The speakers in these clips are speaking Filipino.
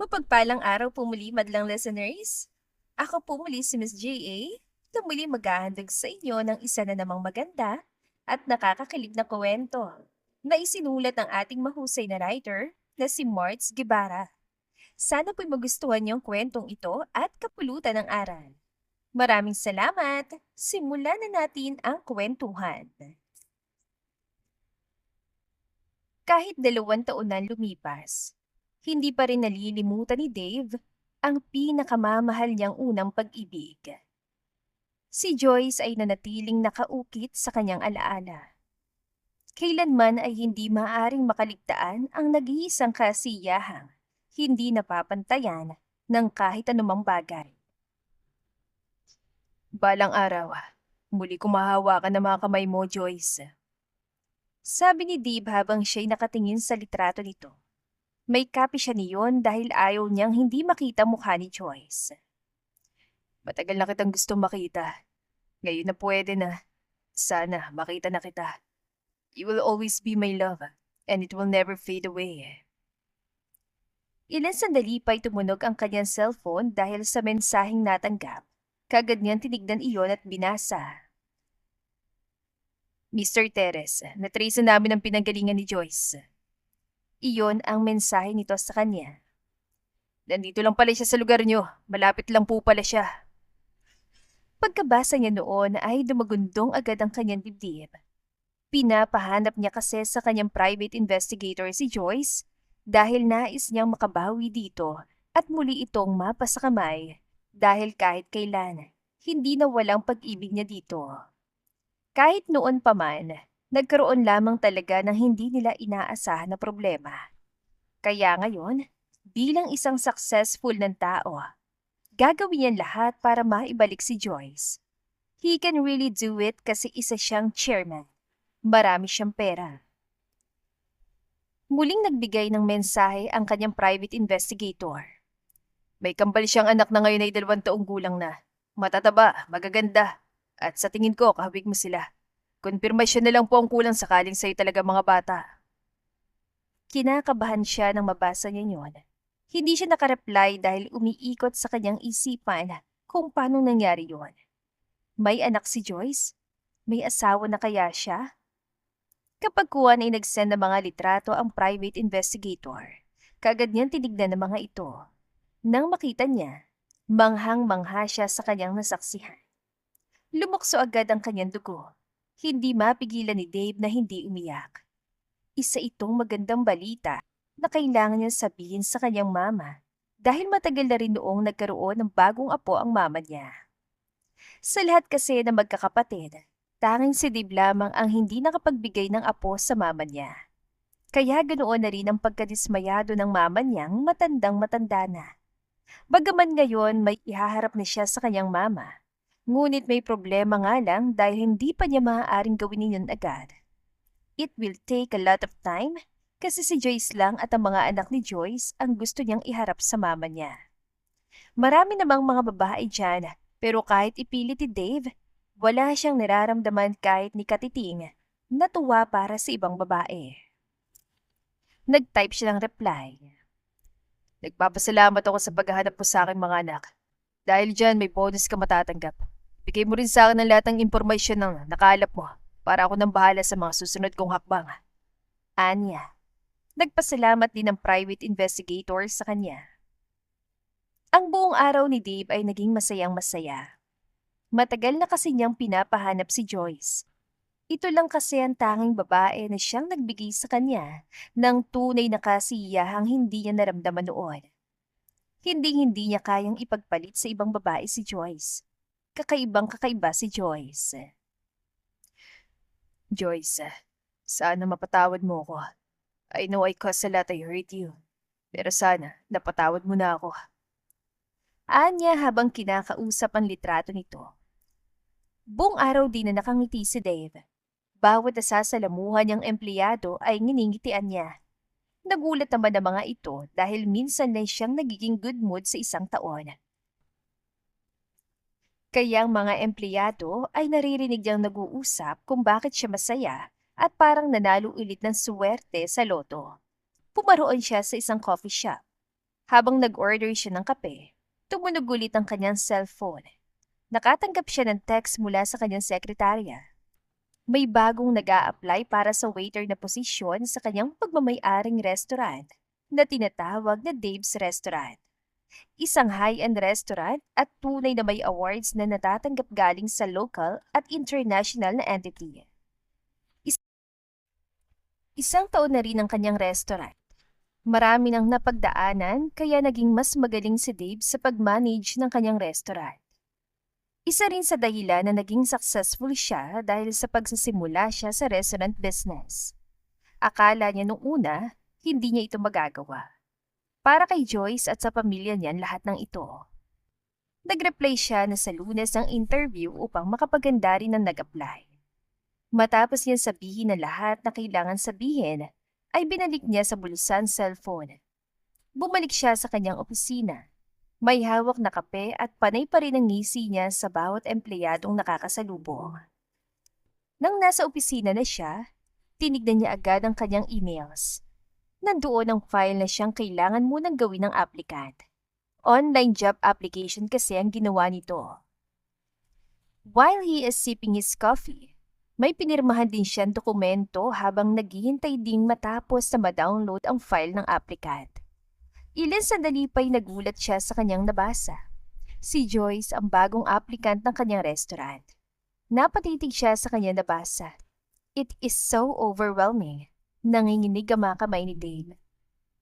Mapagpalang araw po muli, madlang listeners. Ako po muli si Miss J.A. na muli maghahandog sa inyo ng isa na namang maganda at nakakakilig na kwento na isinulat ng ating mahusay na writer na si Martz Guevara. Sana po'y magustuhan niyo ang kwentong ito at kapulutan ng aral. Maraming salamat! Simulan na natin ang kwentuhan. Kahit 2 taon na lumipas, hindi pa rin nalilimutan ni Dave ang pinakamamahal niyang unang pag-ibig. Si Joyce ay nanatiling nakaukit sa kanyang alaala. Kailanman ay hindi maaaring makaligtaan ang nag-iisang kasiyahang hindi napapantayan ng kahit anumang bagay. Balang araw, muli kumahawakan ng mga kamay mo, Joyce. Sabi ni Dave habang siya'y nakatingin sa litrato nito. May copy siya niyon dahil ayaw niyang hindi makita mukha ni Joyce. Matagal na kitang gustong makita. Ngayon na pwede na. Sana makita na kita. You will always be my love, and it will never fade away. Ilan sandali pa'y tumunog ang kanyang cellphone dahil sa mensaheng natanggap. Kagad niyang tinignan iyon at binasa. Mr. Teres, natrace na namin ang pinanggalingan ni Joyce. Iyon ang mensahe nito sa kanya. Nandito lang pala siya sa lugar niyo. Malapit lang po pala siya. Pagkabasa niya noon ay dumagundong agad ang kanyang dibdib. Pinapahanap niya kasi sa kanyang private investigator si Joyce dahil nais niyang makabawi dito at muli itong mapasakamay dahil kahit kailan, hindi na walang pag-ibig niya dito. Kahit noon pa man, nagkaroon lamang talaga ng hindi nila inaasahan na problema. Kaya ngayon, bilang isang successful ng tao, gagawin niya lahat para maibalik si Joyce. He can really do it kasi isa siyang chairman. Marami siyang pera. Muling nagbigay ng mensahe ang kanyang private investigator. May kambal siyang anak na ngayon ay 2 taong gulang na. Matataba, magaganda, at sa tingin ko kahawig mo sila. Konfirmasyon na lang po ang kulang sakaling sa'yo talaga mga bata. Kinakabahan siya nang mabasa niya yun. Hindi siya nakareply dahil umiikot sa kanyang isipan kung paano nangyari yon. May anak si Joyce? May asawa na kaya siya? Kapag kuwan ay nag-send ng mga litrato ang private investigator, kaagad niyang tinignan ng mga ito. Nang makita niya, manghang-mangha siya sa kanyang nasaksihan. Lumukso agad ang kanyang dugo. Hindi mapigilan ni Dave na hindi umiyak. Isa itong magandang balita na kailangan niyang sabihin sa kanyang mama dahil matagal na rin noong nagkaroon ng bagong apo ang mama niya. Sa lahat kasi ng magkakapatid, tanging si Dave lamang ang hindi nakapagbigay ng apo sa mama niya. Kaya ganoon na rin ang pagkadismayado ng mama niyang matandang-matanda na. Bagaman ngayon may ihaharap na siya sa kanyang mama. Ngunit may problema nga lang dahil hindi pa niya maaaring gawin yun agad. It will take a lot of time kasi si Joyce lang at ang mga anak ni Joyce ang gusto niyang iharap sa mama niya. Marami namang mga babae dyan pero kahit ipilit ni Dave, wala siyang nararamdaman kahit ni katiting na tuwa para sa ibang babae. Nag-type siya ng reply. Nagpapasalamat ako sa paghahanap mo sa aking mga anak. Dahil dyan may bonus ka matatanggap. Bigay mo rin sa akin ng lahat ng impormasyon ng nakalap mo para ako nang bahala sa mga susunod kong hakbang. Anya. Nagpasalamat din ng private investigator sa kanya. Ang buong araw ni Dave ay naging masayang-masaya. Matagal na kasi niyang pinapahanap si Joyce. Ito lang kasi ang tanging babae na siyang nagbigay sa kanya ng tunay na kasiyahang hindi niya naramdaman noon. Hindi niya kayang ipagpalit sa ibang babae si Joyce. Kakaibang-kakaiba si Joyce. Joyce, sana mapatawad mo ko. I know I caused a lot, I hurt you. Pero sana, napatawad mo na ako. Anya habang kinakausap ang litrato nito. Buong araw din na nakangiti si Dave. Bawat nasasalamuhan niyang empleyado ay nginingitian niya. Nagulat naman ang mga ito dahil minsan lang siyang nagiging good mood sa isang taon. Kaya ang mga empleyado ay naririnig niyang nag-uusap kung bakit siya masaya at parang nanalo ulit ng suwerte sa loto. Pumaroon siya sa isang coffee shop. Habang nag-order siya ng kape, tumunog ulit ang kanyang cellphone. Nakatanggap siya ng text mula sa kanyang sekretarya. May bagong nag-a-apply para sa waiter na posisyon sa kanyang pagmamay-aring restaurant na tinatawag na Dave's Restaurant. Isang high-end restaurant at tunay na may awards na natatanggap galing sa local at international na entity. Isang taon na rin ang kanyang restaurant. Marami nang napagdaanan kaya naging mas magaling si Dave sa pag-manage ng kanyang restaurant. Isa rin sa dahilan na naging successful siya dahil sa pagsisimula siya sa restaurant business. Akala niya nung una, hindi niya ito magagawa. Para kay Joyce at sa pamilya niyan lahat ng ito. Nag-reply siya na sa Lunes ang interview upang makapaganda rin ang nag-apply. Matapos niya sabihin na lahat na kailangan sabihin, ay binalik niya sa bulsa ang cellphone. Bumalik siya sa kanyang opisina. May hawak na kape at panay pa rin ang ngisi niya sa bawat empleyadong nakakasalubong. Nang nasa opisina na siya, tinignan niya agad ang kanyang emails. Nandoon ang file na siyang kailangan munang gawin ng applicant. Online job application kasi ang ginawa nito. While he is sipping his coffee, may pinirmahan din siyang dokumento habang naghihintay ding matapos na ma-download ang file ng applicant. Ilan sandali pa'y nagulat siya sa kanyang nabasa. Si Joyce ang bagong applicant ng kanyang restaurant. Napatitig siya sa kanyang nabasa. It is so overwhelming. Nanginginig ang mga kamay ni Dave.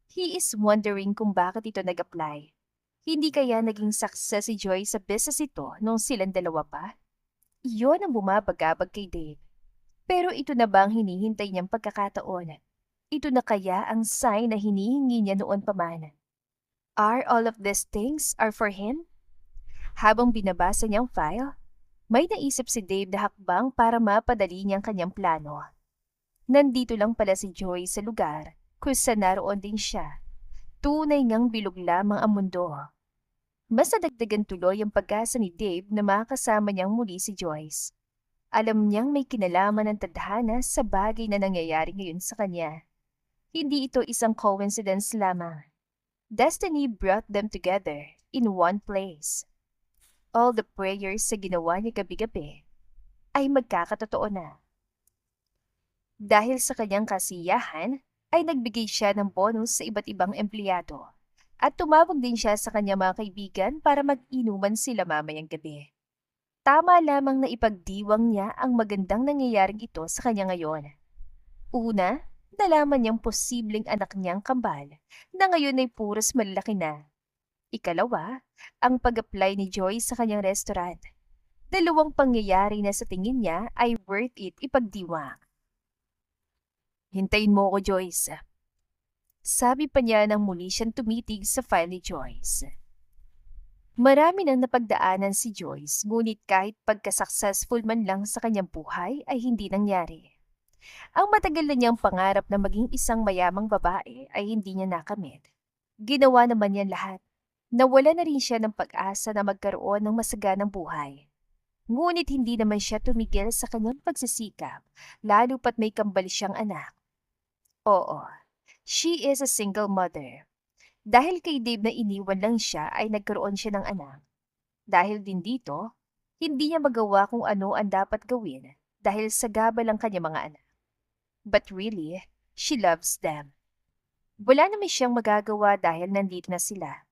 He is wondering kung bakit ito nag-apply. Hindi kaya naging success si Joyce sa business ito nung silang dalawa pa? Iyon ang bumabagabag kay Dave. Pero ito na ba ang hinihintay niyang pagkakataon? Ito na kaya ang sign na hinihingi niya noon pa man? Are all of these things are for him? Habang binabasa niyang file, may naisip si Dave na hakbang para mapadali niyang kanyang plano. Nandito lang pala si Joy sa lugar kung saan naroon din siya. Tunay ngang bilog lamang ang mundo. Mas nadagdagan tuloy ang pag-asa ni Dave na makasama niyang muli si Joyce. Alam niyang may kinalaman ng tadhana sa bagay na nangyayari ngayon sa kanya. Hindi ito isang coincidence lamang. Destiny brought them together in one place. All the prayers sa ginawa niya gabi-gabi ay magkakatotoo na. Dahil sa kanyang kasiyahan, ay nagbigay siya ng bonus sa iba't ibang empleyado at tumawag din siya sa kanyang mga kaibigan para mag-inuman sila mamayang gabi. Tama lamang na ipagdiwang niya ang magandang nangyayaring ito sa kanya ngayon. Una, nalaman niyang posibleng anak niyang kambal na ngayon ay puros malaki na. Ikalawa, ang pag-apply ni Joy sa kanyang restaurant. Dalawang pangyayari na sa tingin niya ay worth it ipagdiwang. Hintayin mo ako, Joyce. Sabi pa niya nang muli siyang tumitig sa file ni Joyce. Marami nang napagdaanan si Joyce, ngunit kahit pagka-successful man lang sa kanyang buhay ay hindi nangyari. Ang matagal na niyang pangarap na maging isang mayamang babae ay hindi niya nakamit. Ginawa naman niya lahat. Nawala na rin siya ng pag-asa na magkaroon ng masaganang buhay. Ngunit hindi naman siya tumigil sa kanyang pagsisikap, lalo pat may kambal siyang anak. Oo, she is a single mother. Dahil kay Dave na iniwan lang siya ay nagkaroon siya ng anak. Dahil din dito, hindi niya magawa kung ano ang dapat gawin dahil sagabal ang kanyang mga anak. But really, she loves them. Wala naman siyang magagawa dahil nandito na sila.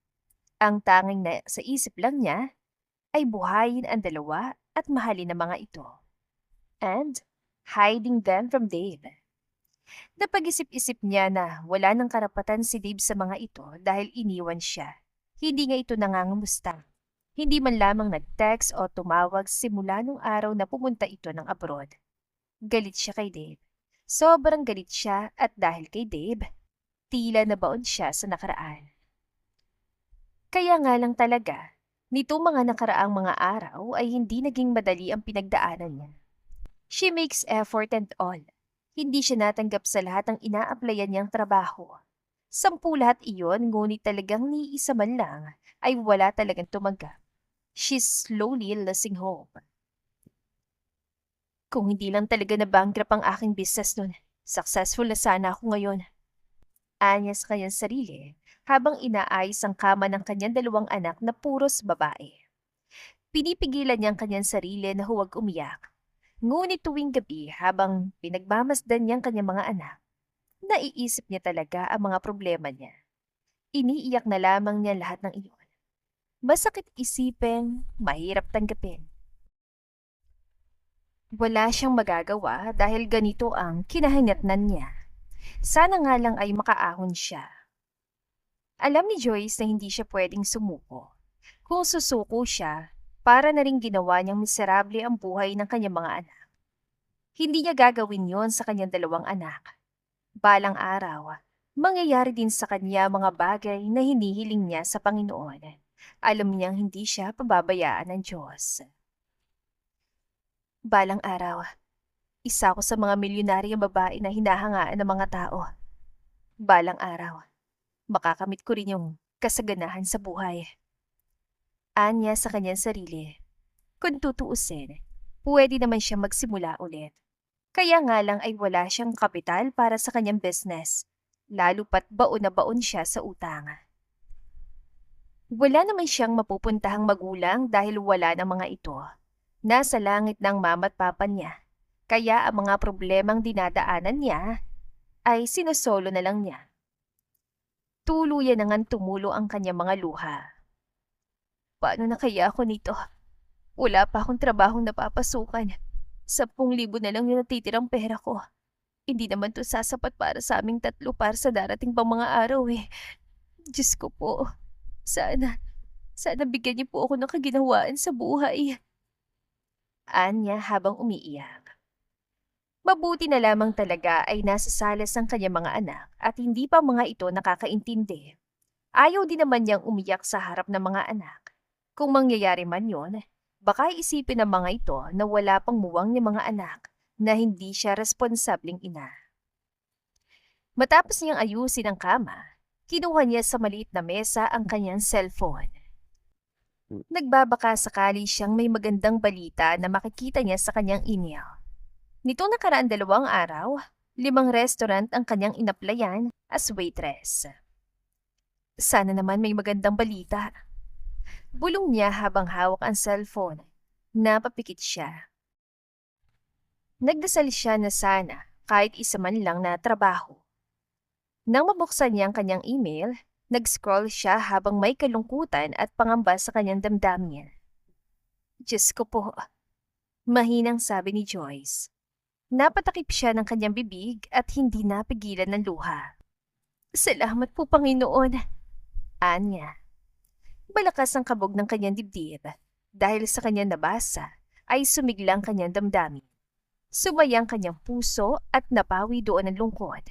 Ang tanging na sa isip lang niya ay buhayin ang dalawa at mahalin ang mga ito. And hiding them from Dave. Napag-isip-isip niya na wala nang karapatan si Dave sa mga ito dahil iniwan siya. Hindi nga ito nangangamusta. Hindi man lamang nag-text o tumawag simula nung araw na pumunta ito ng abroad. Galit siya kay Dave. Sobrang galit siya at dahil kay Dave, tila nabaon siya sa nakaraan. Kaya nga lang talaga, nitong mga nakaraang mga araw ay hindi naging madali ang pinagdaanan niya. She makes effort and all. Hindi siya natanggap sa lahat ng ina-applyan niyang trabaho. 10 lahat iyon, ngunit talagang ni isa man lang ay wala talagang tumanggap. She's slowly losing hope. Kung hindi lang talaga na bankrupt ang aking business nun, successful na sana ako ngayon. Anya sa kanyang sarili habang inaayos ang kama ng kanyang dalawang anak na puros babae. Pinipigilan niya ang kanyang sarili na huwag umiyak. Ngunit tuwing gabi habang pinagmamasdan niya ang kanyang mga anak, naiisip niya talaga ang mga problema niya. Iniiyak na lamang niya lahat ng iyon. Masakit isipin, mahirap tanggapin. Wala siyang magagawa dahil ganito ang kinahinatnan niya. Sana nga lang ay makaahon siya. Alam ni Joyce na hindi siya pwedeng sumuko. Kung susuko siya, para na rin ginawa niyang miserable ang buhay ng kanyang mga anak. Hindi niya gagawin yon sa kanyang dalawang anak. Balang araw, mangyayari din sa kanya mga bagay na hinihiling niya sa Panginoon. Alam niyang hindi siya pababayaan ng Diyos. Balang araw, isa ako sa mga milyonaryong babae na hinahangaan ng mga tao. Balang araw, makakamit ko rin yung kasaganahan sa buhay. Anya sa kanyang sarili. Kung tutuusin, pwede naman siya magsimula ulit. Kaya nga lang ay wala siyang kapital para sa kanyang business, lalo pat baon na baon siya sa utang. Wala naman siyang mapupuntahang magulang dahil wala ng mga ito. Nasa langit ng mama at papa niya, kaya ang mga problemang dinadaanan niya ay sinusolo na lang niya. Tuluyan na ngang tumulo ang kanyang mga luha. Paano na kaya ako nito? Wala pa akong trabahong napapasukan. 10,000 na lang yung natitirang pera ko. Hindi naman to sasapat para sa aming tatlo para sa darating pang mga araw eh. Diyos ko po, sana bigyan niyo po ako ng kaginawaan sa buhay. Anya habang umiiyak. Mabuti na lamang talaga ay nasa salas ang kanyang mga anak at hindi pa mga ito nakakaintindi. Ayaw din naman niyang umiyak sa harap ng mga anak. Kung mangyayari man yon, baka isipin ng mga ito na wala pang muwang ng mga anak na hindi siya responsableng ina. Matapos niyang ayusin ang kama, kinuha niya sa maliit na mesa ang kanyang cellphone. Nagbabaka sakali siyang may magandang balita na makikita niya sa kanyang email. Nitong nakaraan 2 araw, 5 restaurant ang kanyang inaplayan as waitress. Sana naman may magandang balita. Bulong niya habang hawak ang cellphone. Napapikit siya. Nagdasal siya na sana kahit isa man lang na trabaho. Nang mabuksan niya ang kanyang email, nag-scroll siya habang may kalungkutan at pangamba sa kanyang damdamin. Diyos ko po, mahinang sabi ni Joyce. Napatakip siya ng kanyang bibig at hindi napigilan ng luha. Salamat po, Panginoon. Anya. Malakas ang kabog ng kanyang dibdib. Dahil sa kanyang nabasa, ay sumiglang kanyang damdamin. Sumayang kanyang puso at napawi doon ang lungkot.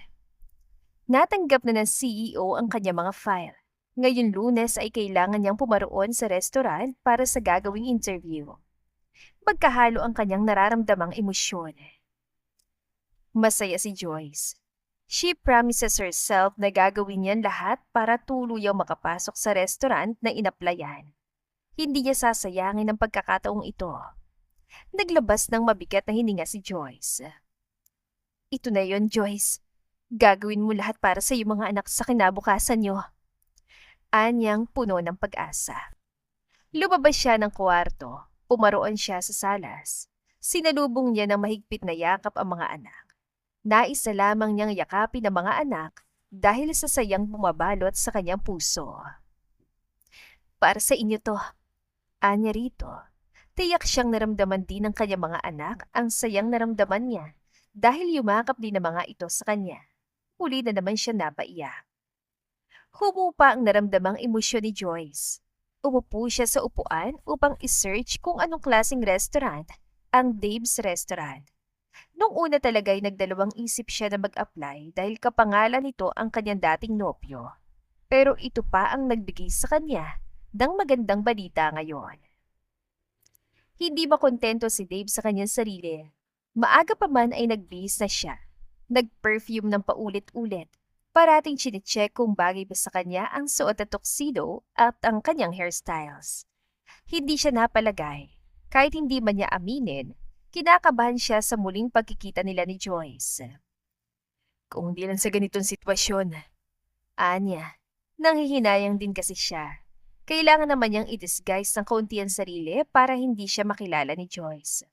Natanggap na ng CEO ang kanyang mga file. Ngayon Lunes ay kailangan niyang pumaroon sa restaurant para sa gagawing interview. Magkahalo ang kanyang nararamdamang emosyon. Masaya si Joyce. She promises herself na gagawin niyan lahat para tuluyang makapasok sa restaurant na inaplayan. Hindi niya sasayangin ang pagkakataong ito. Naglabas ng mabigat na hininga si Joyce. Ito na yon, Joyce. Gagawin mo lahat para sa iyong mga anak sa kinabukasan niyo. Anyang puno ng pag-asa. Lumabas siya ng kwarto. Pumaroon siya sa salas. Sinalubong niya ng mahigpit na yakap ang mga anak. Nais na lamang niyang yakapin ang mga anak dahil sa sayang bumabalot sa kanyang puso. Para sa inyo to, anya rito. Tiyak siyang naramdaman din ng kanyang mga anak ang sayang naramdaman niya dahil yumakap din ang mga ito sa kanya. Muli na naman siya napaiyak. Humupa ang naramdamang emosyon ni Joyce. Umupo siya sa upuan upang isearch kung anong klaseng restaurant ang Dave's Restaurant. Nung una talaga ay nagdalawang isip siya na mag-apply dahil kapangalan nito ang kanyang dating nopyo. Pero ito pa ang nagbigay sa kanya ng magandang balita ngayon. Hindi makontento si Dave sa kanyang sarili. Maaga pa man ay nagbihis na siya. Nag-perfume ng paulit-ulit. Parating chinecheck kung bagay ba sa kanya ang suot na tuxedo at ang kanyang hairstyles. Hindi siya napalagay. Kahit hindi man niya aminin, kinakabahan siya sa muling pagkikita nila ni Joyce. Kung di lang sa ganitong sitwasyon, Anya, nanghihinayang din kasi siya. Kailangan naman niyang i-disguise ng kaunti ang sarili para hindi siya makilala ni Joyce.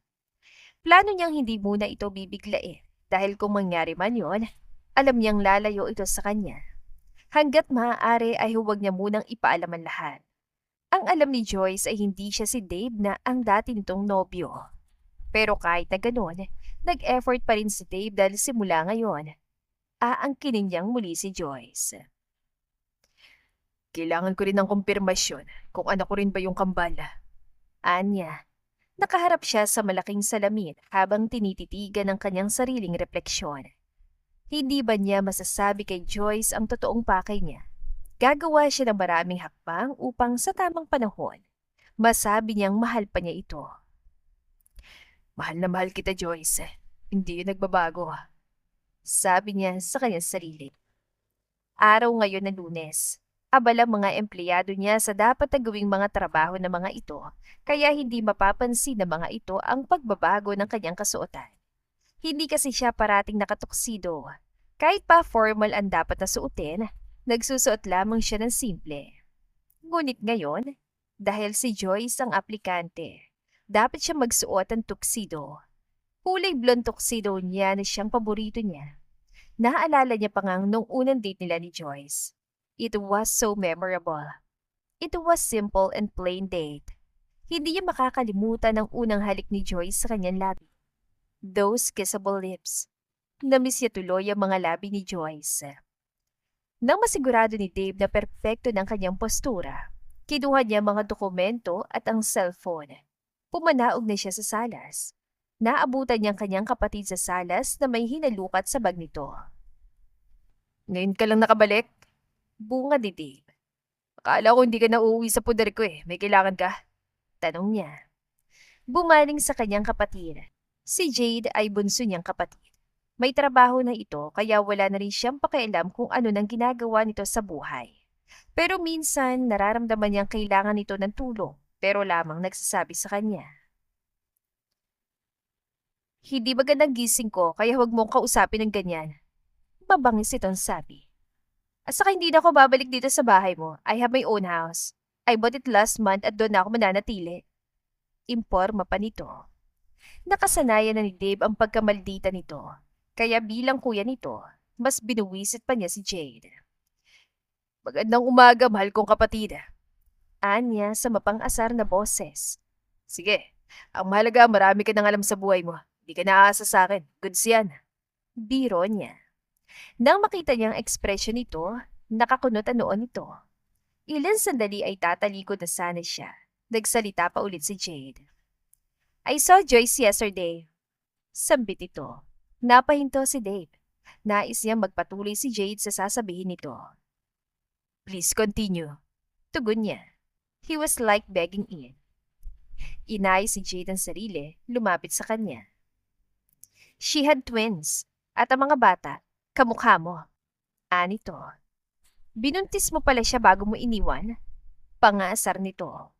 Plano niyang hindi muna ito bibiglain dahil kung mangyari man yon, alam niyang lalayo ito sa kanya. Hanggat maaari ay huwag niya munang ipaalam ang lahat. Ang alam ni Joyce ay hindi siya si Dave na ang dati nitong nobyo. Pero kahit na gano'n, nag-effort pa rin si Dave dahil simula ngayon, aangkinin niyang muli si Joyce. Kailangan ko rin ng kumpirmasyon kung anak ko rin ba yung kambala. Anya, nakaharap siya sa malaking salamin habang tinititigan ang kanyang sariling refleksyon. Hindi ba niya masasabi kay Joyce ang totoong pakay niya? Gagawa siya ng maraming hakbang upang sa tamang panahon, masabi niyang mahal pa niya ito. Mahal na mahal kita, Joyce. Hindi yun nagbabago. Sabi niya sa kanyang sarili. Araw ngayon ng Lunes. Abala mga empleyado niya sa dapat na gawing mga trabaho ng mga ito, kaya hindi mapapansin ng mga ito ang pagbabago ng kanyang kasuotan. Hindi kasi siya parating nakatuksido. Kahit pa formal ang dapat na suotin, nagsusuot lamang siya ng simple. Ngunit ngayon, dahil si Joyce ang aplikante, dapat siya magsuot ng tuxedo. Kulay blonde tuxedo niya na siyang paborito niya. Naaalala niya pa ngang nung unang date nila ni Joyce. It was so memorable. It was simple and plain date. Hindi niya makakalimutan ang unang halik ni Joyce sa kanyang labi. Those kissable lips. Namiss niya tuloy ang mga labi ni Joyce. Nang masigurado ni Dave na perpekto ng kanyang postura, kinuha niya mga dokumento at ang cellphone. Pumanaog na siya sa salas. Naabutan niyang kanyang kapatid sa salas na may hinalukat sa bag nito. Ngayon ka lang nakabalik? Bunga ni Dave. Akala ko hindi ka na uuwi sa puder ko eh. May kailangan ka? Tanong niya. Bumaling sa kanyang kapatid. Si Jade ay bunso niyang kapatid. May trabaho na ito kaya wala na rin siyang pakialam kung ano nang ginagawa nito sa buhay. Pero minsan nararamdaman niyang kailangan nito ng tulong pero lamang nagsasabi sa kanya. Hindi ba gandang gising ko kaya huwag mong kausapin ng ganyan? Mabangis itong sabi. At saka hindi na ako babalik dito sa bahay mo. I have my own house. I bought it last month at doon na ako mananatili. Imporma pa nito. Nakasanayan na ni Dave ang pagkamaldita nito. Kaya bilang kuya nito, mas binuwisit pa niya si Jade. Magandang umaga, mahal kong kapatid. Anya sa mapang-asar na boses. Sige, ang mahalaga marami ka nang alam sa buhay mo. Hindi ka naaasa sa akin. Goods yan. Biro niya. Nang makita niyang ekspresyon nito, nakakunot ang noon nito. Ilan sandali ay tatalikod na sana siya. Nagsalita pa ulit si Jade. I saw Joyce yesterday. Sambit ito. Napahinto si Dave. Nais niyang magpatuloy si Jade sa sasabihin nito. Please continue. Tugon niya. He was like begging in. Inayos si Jade ang sarili, lumapit sa kanya. She had twins. At ang mga bata, kamukha mo. Anito. Binuntis mo pala siya bago mo iniwan? Pangasar nito.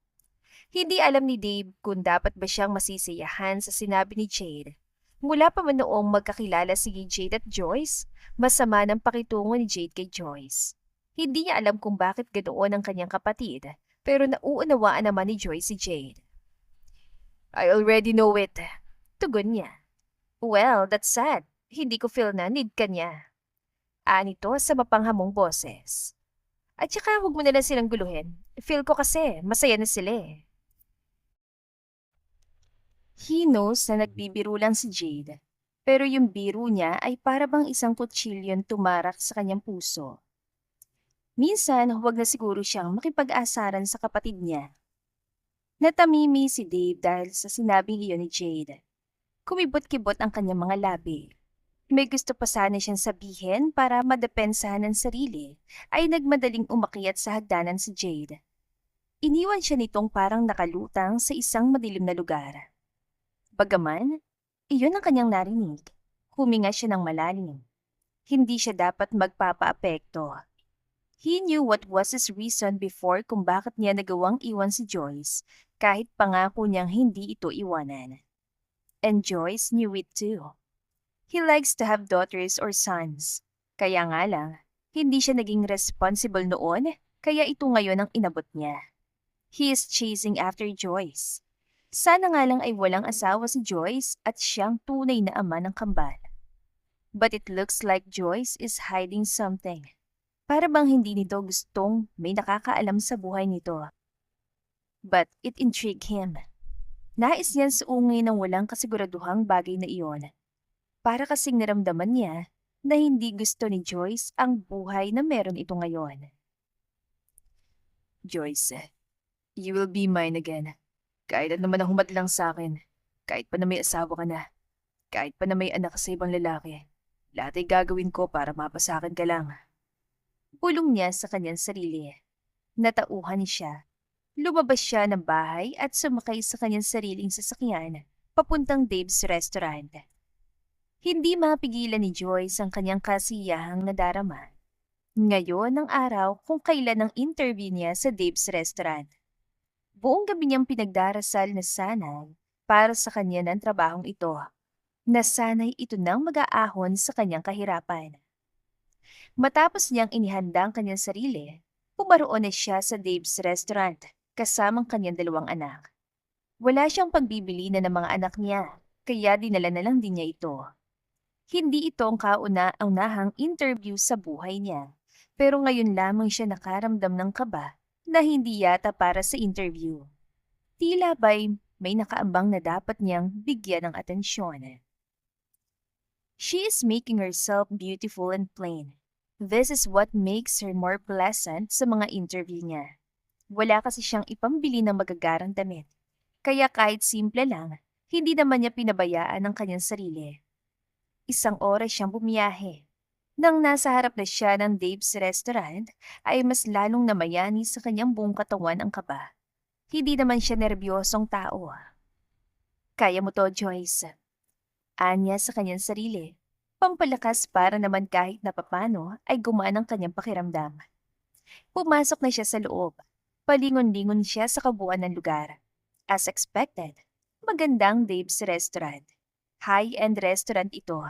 Hindi alam ni Dave kung dapat ba siyang masisiyahan sa sinabi ni Jade. Mula pa man noong magkakilala si Jade at Joyce, masama ng pakitungo ni Jade kay Joyce. Hindi niya alam kung bakit ganoon ang kanyang kapatid, pero nauunawaan naman ni Joyce si Jade. I already know it. Tugon niya. Well, that's sad. Hindi ko feel na need ka niya. Anito sa mapanghamong boses. At saka huwag mo na lang silang guluhin. Feel ko kasi masaya na sila eh. He knows na nagbibiro lang si Jade. Pero yung biro niya ay para bang isang kutsilyon tumarak sa kanyang puso. Minsan, huwag na siguro siyang makipag-asaran sa kapatid niya. Natamimi si Dave dahil sa sinabing iyon ni Jade. Kumibot-kibot ang kanyang mga labi. May gusto pa sana siyang sabihin para madepensahan ng sarili, ay nagmadaling umakyat sa hagdanan si Jade. Iniwan siya nitong parang nakalutang sa isang madilim na lugar. Bagaman, iyon ang kanyang narinig. Huminga siya ng malalim. Hindi siya dapat magpapaapekto. He knew what was his reason before kung bakit niya nagawang iwan si Joyce kahit pangako niyang hindi ito iwanan. And Joyce knew it too. He likes to have daughters or sons. Kaya nga lang, Hindi siya naging responsible noon, kaya ito ngayon ang inabot niya. He is chasing after Joyce. Sana nga lang ay walang asawa si Joyce at siyang tunay na ama ng kambal. But it looks like Joyce is hiding something. Para bang hindi nito gustong may nakakaalam sa buhay nito. But it intrigued him. Nais niyang suungin ng walang kasiguraduhang bagay na iyon. Para kasing naramdaman niya na hindi gusto ni Joyce ang buhay na meron ito ngayon. Joyce, you will be mine again. Kahit ano man ang humadlang sa akin. Kahit pa na may asawa ka na. Kahit pa na may anak sa ibang lalaki. Lahat ay gagawin ko para mapasakin ka lang. Bulong niya sa kanyang sarili. Natauhan siya. Lumabas siya ng bahay at sumakay sa kanyang sariling sasakyan papuntang Dave's Restaurant. Hindi mapigilan ni Joyce ang kanyang kasiyahang nadarama. Ngayon ang araw kung kailan ang interview niya sa Dave's Restaurant. Buong gabi niyang pinagdarasal na sanay para sa kanya ng trabahong ito. Nasanay ito nang mag-aahon sa kanyang kahirapan. Matapos niyang inihanda ang kanyang sarili, pumaroon na siya sa Dave's Restaurant kasamang kanyang 2 anak. Wala siyang pagbibili na ng mga anak niya, kaya dinala na lang din niya ito. Hindi ito ang kauna-unahang interview sa buhay niya, pero ngayon lamang siya nakaramdam ng kaba na hindi yata para sa interview. Tila ba'y may nakaambang na dapat niyang bigyan ng atensyon. She is making herself beautiful and plain. This is what makes her more pleasant sa mga interview niya. Wala kasi siyang ipambili ng magagarang damit. Kaya kahit simple lang, hindi naman niya pinabayaan ang kanyang sarili. Isang oras siyang bumiyahe. Nang nasa harap na siya ng Dave's Restaurant, ay mas lalong namayani sa kanyang buong katawan ang kaba. Hindi naman siya nerbyosong tao. Kaya mo to, Joyce. Anya sa kanyang sarili. Pampalakas para naman kahit na papano ay gumaan ang kanyang pakiramdam. Pumasok na siya sa loob. Palingon-lingon siya sa kabuuan ng lugar. As expected, magandang Dave's Restaurant. High-end restaurant ito.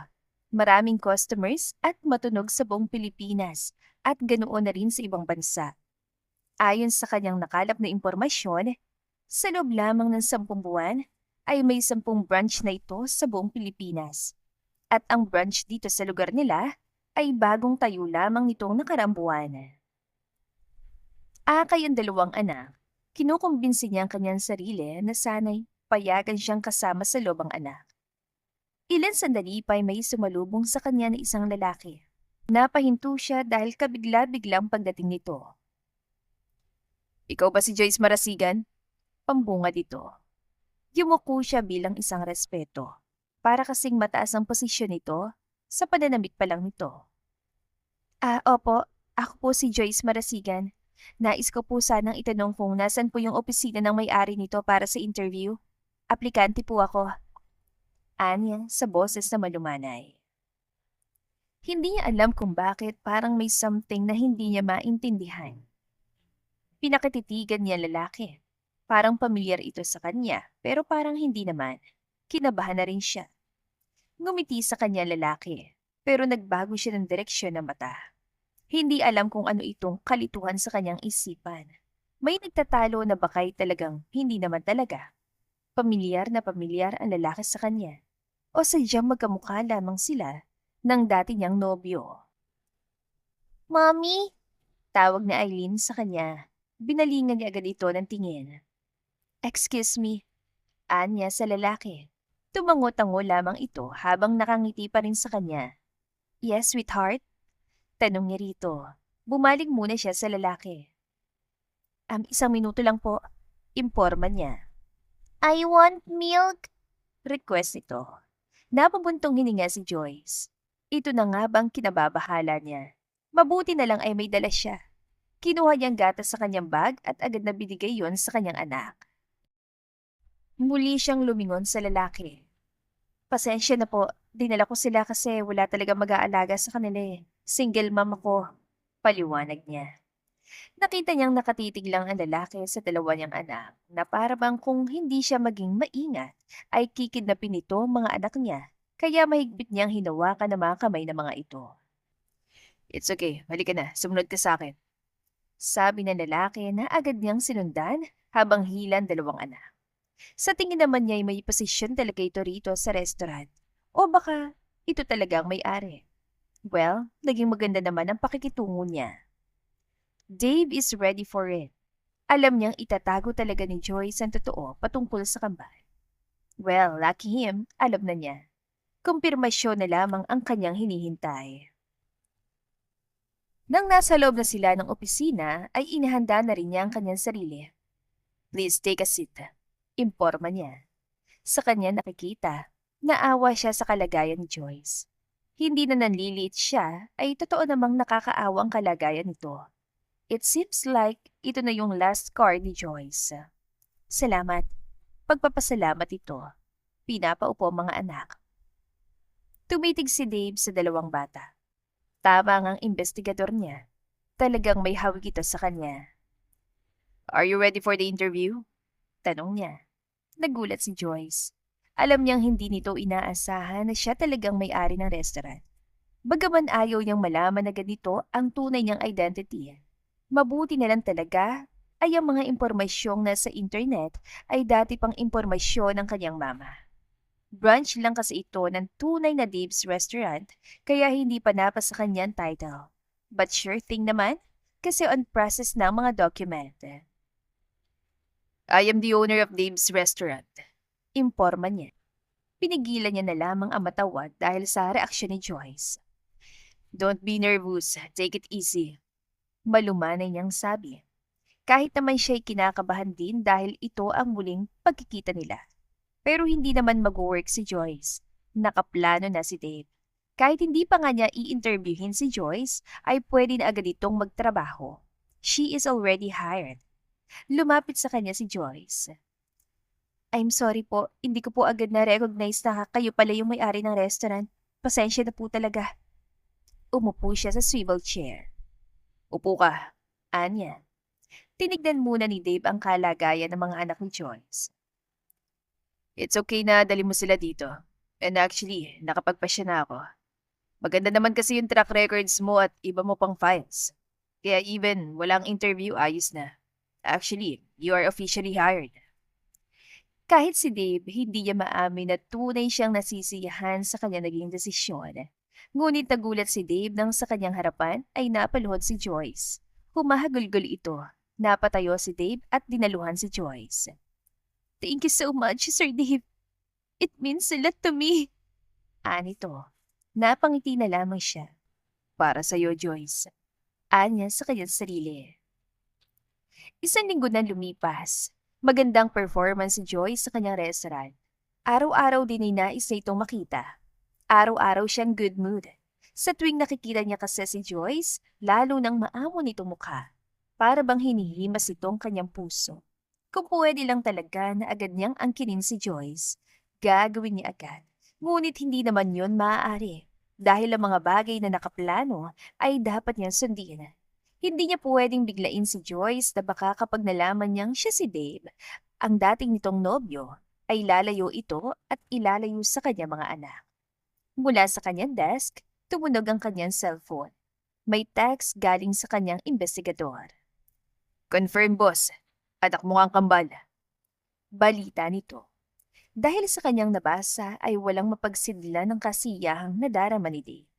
Maraming customers at matunog sa buong Pilipinas at ganoon na rin sa ibang bansa. Ayon sa kanyang nakalap na impormasyon, sa loob lamang ng 10 buwan ay may 10 branch na ito sa buong Pilipinas. At ang branch dito sa lugar nila ay bagong tayo lamang nitong nakaraang buwan. Kayong 2 anak, kinukumbinsi niya ang kanyang sarili na sana'y payagan siyang kasama sa loob ang anak. Ilan sandali pa'y may sumalubong sa kanya na isang lalaki. Napahinto siya dahil kabigla-biglang pagdating nito. Ikaw ba si Joyce Marasigan? Pambunga dito. Yumuko siya bilang isang respeto. Para kasing mataas ang posisyon nito, sa pananamit pa lang nito. Opo, ako po si Joyce Marasigan. Nais ko po sanang itanong kung nasan po yung opisina ng may-ari nito para sa interview. Aplikante po ako. Anya sa boses na malumanay. Hindi niya alam kung bakit parang may something na hindi niya maintindihan. Pinakatitigan niya lalaki. Parang pamilyar ito sa kanya, pero parang hindi naman. Kinabahan na rin siya. Ngumiti sa kanya lalaki, pero nagbago siya ng direksyon ng mata. Hindi alam kung ano itong kalituhan sa kanyang isipan. May nagtatalo na bakay talagang hindi naman talaga. Pamilyar na pamilyar ang lalaki sa kanya. O sadyang magkamukha lamang sila ng dati niyang nobyo. Mommy! Tawag ni Eileen sa kanya. Binalingan niya agad ito ng tingin. Excuse me, anya sa lalaki. Tumango-tango lamang ito habang nakangiti pa rin sa kanya. Yes, sweetheart? Tanong niya rito. Bumaling muna siya sa lalaki. 1 minuto lang po, imporma niya. I want milk, request nito. Napabuntong hininga si Joyce. Ito na nga bang kinababahala niya? Mabuti na lang ay may dala siya. Kinuha niyang gatas sa kanyang bag at agad na binigay yon sa kanyang anak. Muli siyang lumingon sa lalaki. Pasensya na po, dinala ko sila kasi wala talaga mag-aalaga sa kanila eh. Single mom ako, paliwanag niya. Nakita niyang nakatitig lang ang lalaki sa 2 niyang anak na para bang kung hindi siya maging maingat ay kikidnapin nito ang mga anak niya kaya mahigpit niyang hinawakan ng mga kamay ng mga ito. It's okay, halika na, sumunod ka sa akin. Sabi ng lalaki na agad niyang sinundan habang hilan dalawang anak. Sa tingin naman niya ay may posisyon talaga ito rito sa restaurant. O baka ito talaga ang may-ari. Well, naging maganda naman ang pakikitungo niya. Dave is ready for it. Alam niyang itatago talaga ni Joyce ang totoo patungkol sa kambal. Well, lucky him, alam na niya. Kumpirmasyon na lamang ang kanyang hinihintay. Nang nasa loob na sila ng opisina, ay inihanda na rin niya ang kanyang sarili. Please take a seat. Imporma niya. Sa kanya nakikita, naawa siya sa kalagayan ni Joyce. Hindi na nanliliit siya, ay totoo namang nakakaawa ang kalagayan nito. It seems like ito na yung last card ni Joyce. Salamat. Pagpapasalamat ito. Pinapaupo ang mga anak. Tumitig si Dave sa dalawang bata. Tama ang investigador niya. Talagang may hawig ito sa kanya. Are you ready for the interview? Tanong niya. Nagulat si Joyce. Alam niyang hindi nito inaasahan na siya talagang may-ari ng restaurant. Bagaman ayaw niyang malaman na ganito ang tunay niyang identity. Mabuti na lang talaga ay ang mga impormasyong nasa internet ay dati pang impormasyon ng kanyang mama. Branch lang kasi ito ng tunay na Dave's Restaurant kaya hindi pa napa sa kanyang title. But sure thing naman kasi on process na ang mga document. I am the owner of Dave's Restaurant. Imporma niya. Pinigilan niya na lamang ang matawad dahil sa reaksyon ni Joyce. Don't be nervous, take it easy. Malumanay niyang sabi. Kahit naman siya'y kinakabahan din dahil ito ang muling pagkikita nila. Pero hindi naman mag-work si Joyce. Nakaplano na si Dave. Kahit hindi pa nga niya i-interviewin si Joyce, ay pwede na agad itong magtrabaho. She is already hired. Lumapit sa kanya si Joyce. I'm sorry po, hindi ko po agad na-recognize na kayo pala yung may-ari ng restaurant. Pasensya na po talaga. Umupo siya sa swivel chair. Upo ka. Anya. Tinignan muna ni Dave ang kalagayan ng mga anak ni Joyce. It's okay na dali mo sila dito. And actually, nakapagpasya na ako. Maganda naman kasi yung track records mo at iba mo pang files. Kaya even walang interview, ayos na. Actually, you are officially hired. Kahit si Dave, hindi niya maamin na tunay siyang nasisiyahan sa kanya naging desisyon. Ngunit nagulat si Dave nang sa kanyang harapan ay napaluhod si Joyce. Humahagulgol ito. Napatayo si Dave at dinaluhan si Joyce. Thank you so much, Sir Dave. It means a lot to me. Anito. Napangiti na lamang siya. Para sa'yo, Joyce. Anya sa kanyang sarili. Isang linggo na lumipas. Magandang performance si Joyce sa kanyang restaurant. Araw-araw din ay nais na itong makita. Araw-araw siyang good mood. Sa tuwing nakikita niya kasi si Joyce, lalo nang maamon itong mukha. Para bang hinihimas itong kanyang puso. Kung pwede lang talaga na agad niyang angkinin si Joyce, gagawin niya agad. Ngunit hindi naman yun maaari. Dahil ang mga bagay na nakaplano ay dapat niyang sundin. Hindi niya pwedeng biglain si Joyce na baka kapag nalaman niyang siya si Dave, ang dating nitong nobyo, ay lalayo ito at ilalayo sa kanyang mga anak. Mula sa kanyang desk, tumunog ang kanyang cellphone. May text galing sa kanyang investigador. Confirm, boss. Anak mo ang kambal. Balita nito. Dahil sa kanyang nabasa ay walang mapagsidla ng kasiyahang nadarama ni Dave.